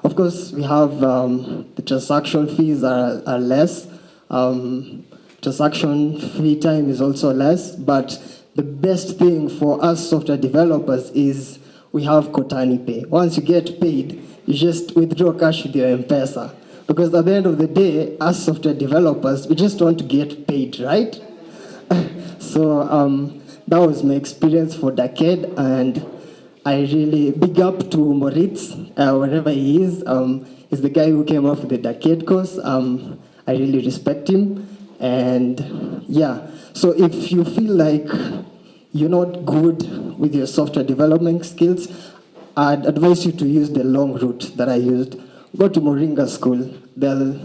Of course, we have the transaction fees are less. Transaction fee time is also less. But the best thing for us software developers is we have Kotani Pay. Once you get paid, you just withdraw cash with your M-Pesa. Because at the end of the day, as software developers, we just want to get paid, right? So that was my experience for Dacade, and I really big up to Moritz, wherever he is. He's the guy who came up with the Dacade course. I really respect him. And yeah, so if you feel like you're not good with your software development skills, I'd advise you to use the long route that I used. Go to Moringa School. They'll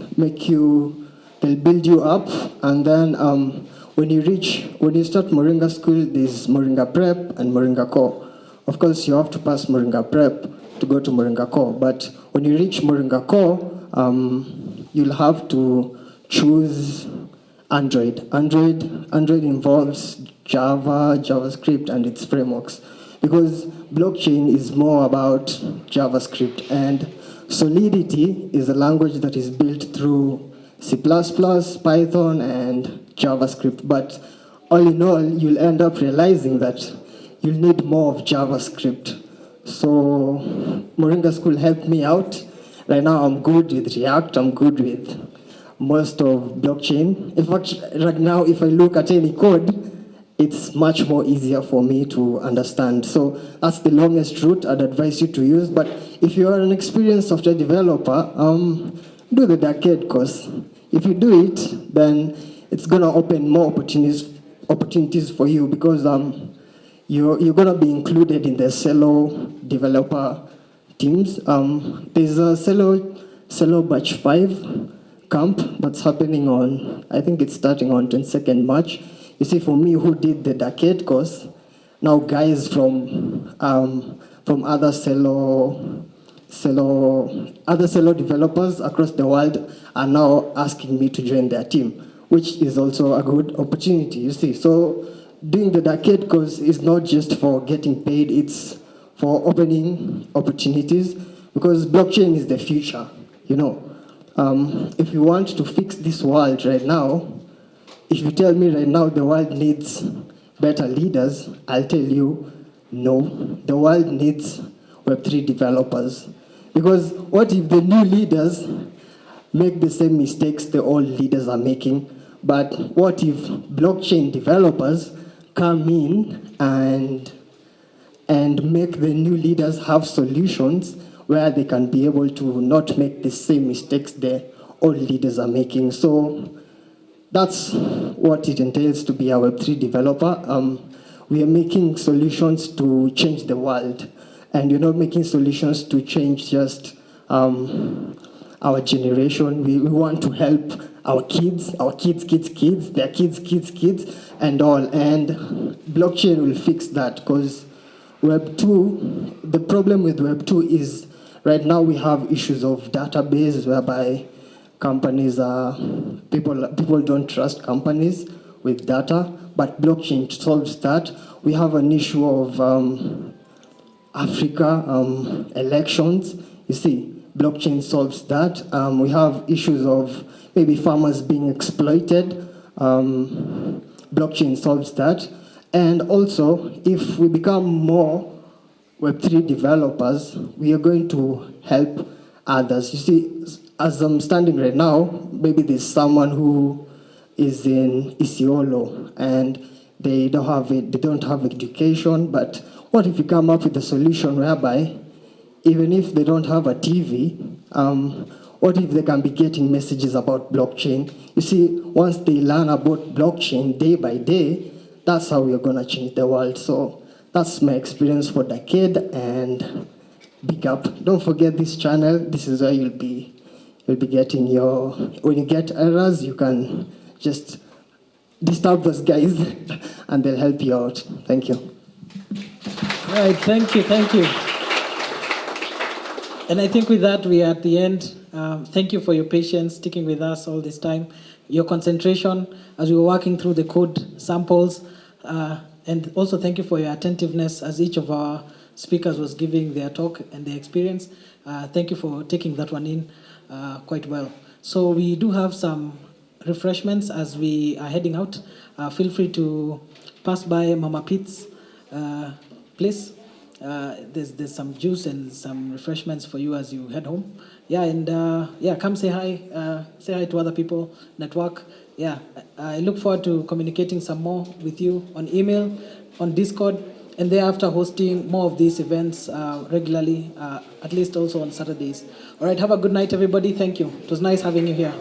build you up, and then when you start Moringa School, there's Moringa Prep and Moringa Core. Of course, you have to pass Moringa Prep to go to Moringa Core, but when you reach Moringa Core, you'll have to choose Android. Android involves Java, JavaScript, and its frameworks, because blockchain is more about JavaScript, and Solidity is a language that is built through C++, Python, and JavaScript. But all in all, you'll end up realizing that you'll need more of JavaScript. So Moringa School helped me out. Right now, I'm good with React. I'm good with most of blockchain. In fact, right now, if I look at any code, it's much more easier for me to understand. So that's the longest route I'd advise you to use. But if you are an experienced software developer, do the Dacade course. If you do it, then it's gonna open more opportunities for you, because you're gonna be included in the Celo developer teams. There's a Celo Batch 5 camp that's happening on, I think it's starting on 22nd March. You see, for me, who did the Dacade course, now guys from other Celo developers across the world are now asking me to join their team, which is also a good opportunity, you see. So doing the Dacade course is not just for getting paid, it's for opening opportunities, because blockchain is the future, you know. If you want to fix this world right now, if you tell me right now the world needs better leaders, I'll tell you, no. The world needs Web3 developers. Because what if the new leaders make the same mistakes the old leaders are making? But what if blockchain developers come in and make the new leaders have solutions where they can be able to not make the same mistakes the old leaders are making? So that's what it entails to be a Web3 developer. We are making solutions to change the world, and you're not making solutions to change just our generation. We want to help our kids, their kids, and all. And blockchain will fix that, because Web2, the problem with Web2 is right now we have issues of database whereby companies people don't trust companies with data, but blockchain solves that. We have an issue of Africa elections. You see, blockchain solves that. We have issues of maybe farmers being exploited. Blockchain solves that. And also, if we become more Web3 developers, we are going to help others. You see, as I'm standing right now, maybe there's someone who is in Isiolo and they don't have education, but what if you come up with a solution whereby even if they don't have a TV, what if they can be getting messages about blockchain? You see, once they learn about blockchain day by day, that's how we're going to change the world. So that's my experience for Dacade, and big up. Don't forget this channel. This is where you'll be getting your, when you get errors, you can just disturb those guys and they'll help you out. Thank you. All right, thank you. And I think with that, we are at the end. Thank you for your patience, sticking with us all this time, your concentration as we were working through the code samples, and also thank you for your attentiveness as each of our speakers was giving their talk and their experience. Thank you for taking that one in quite well. So we do have some refreshments as we are heading out. Feel free to pass by Mama Pete's place. There's some juice and some refreshments for you as you head home. Yeah, and come say hi. Say hi to other people, network. Yeah, I look forward to communicating some more with you on email, on Discord, and thereafter hosting more of these events regularly, at least also on Saturdays. All right, have a good night, everybody. Thank you. It was nice having you here.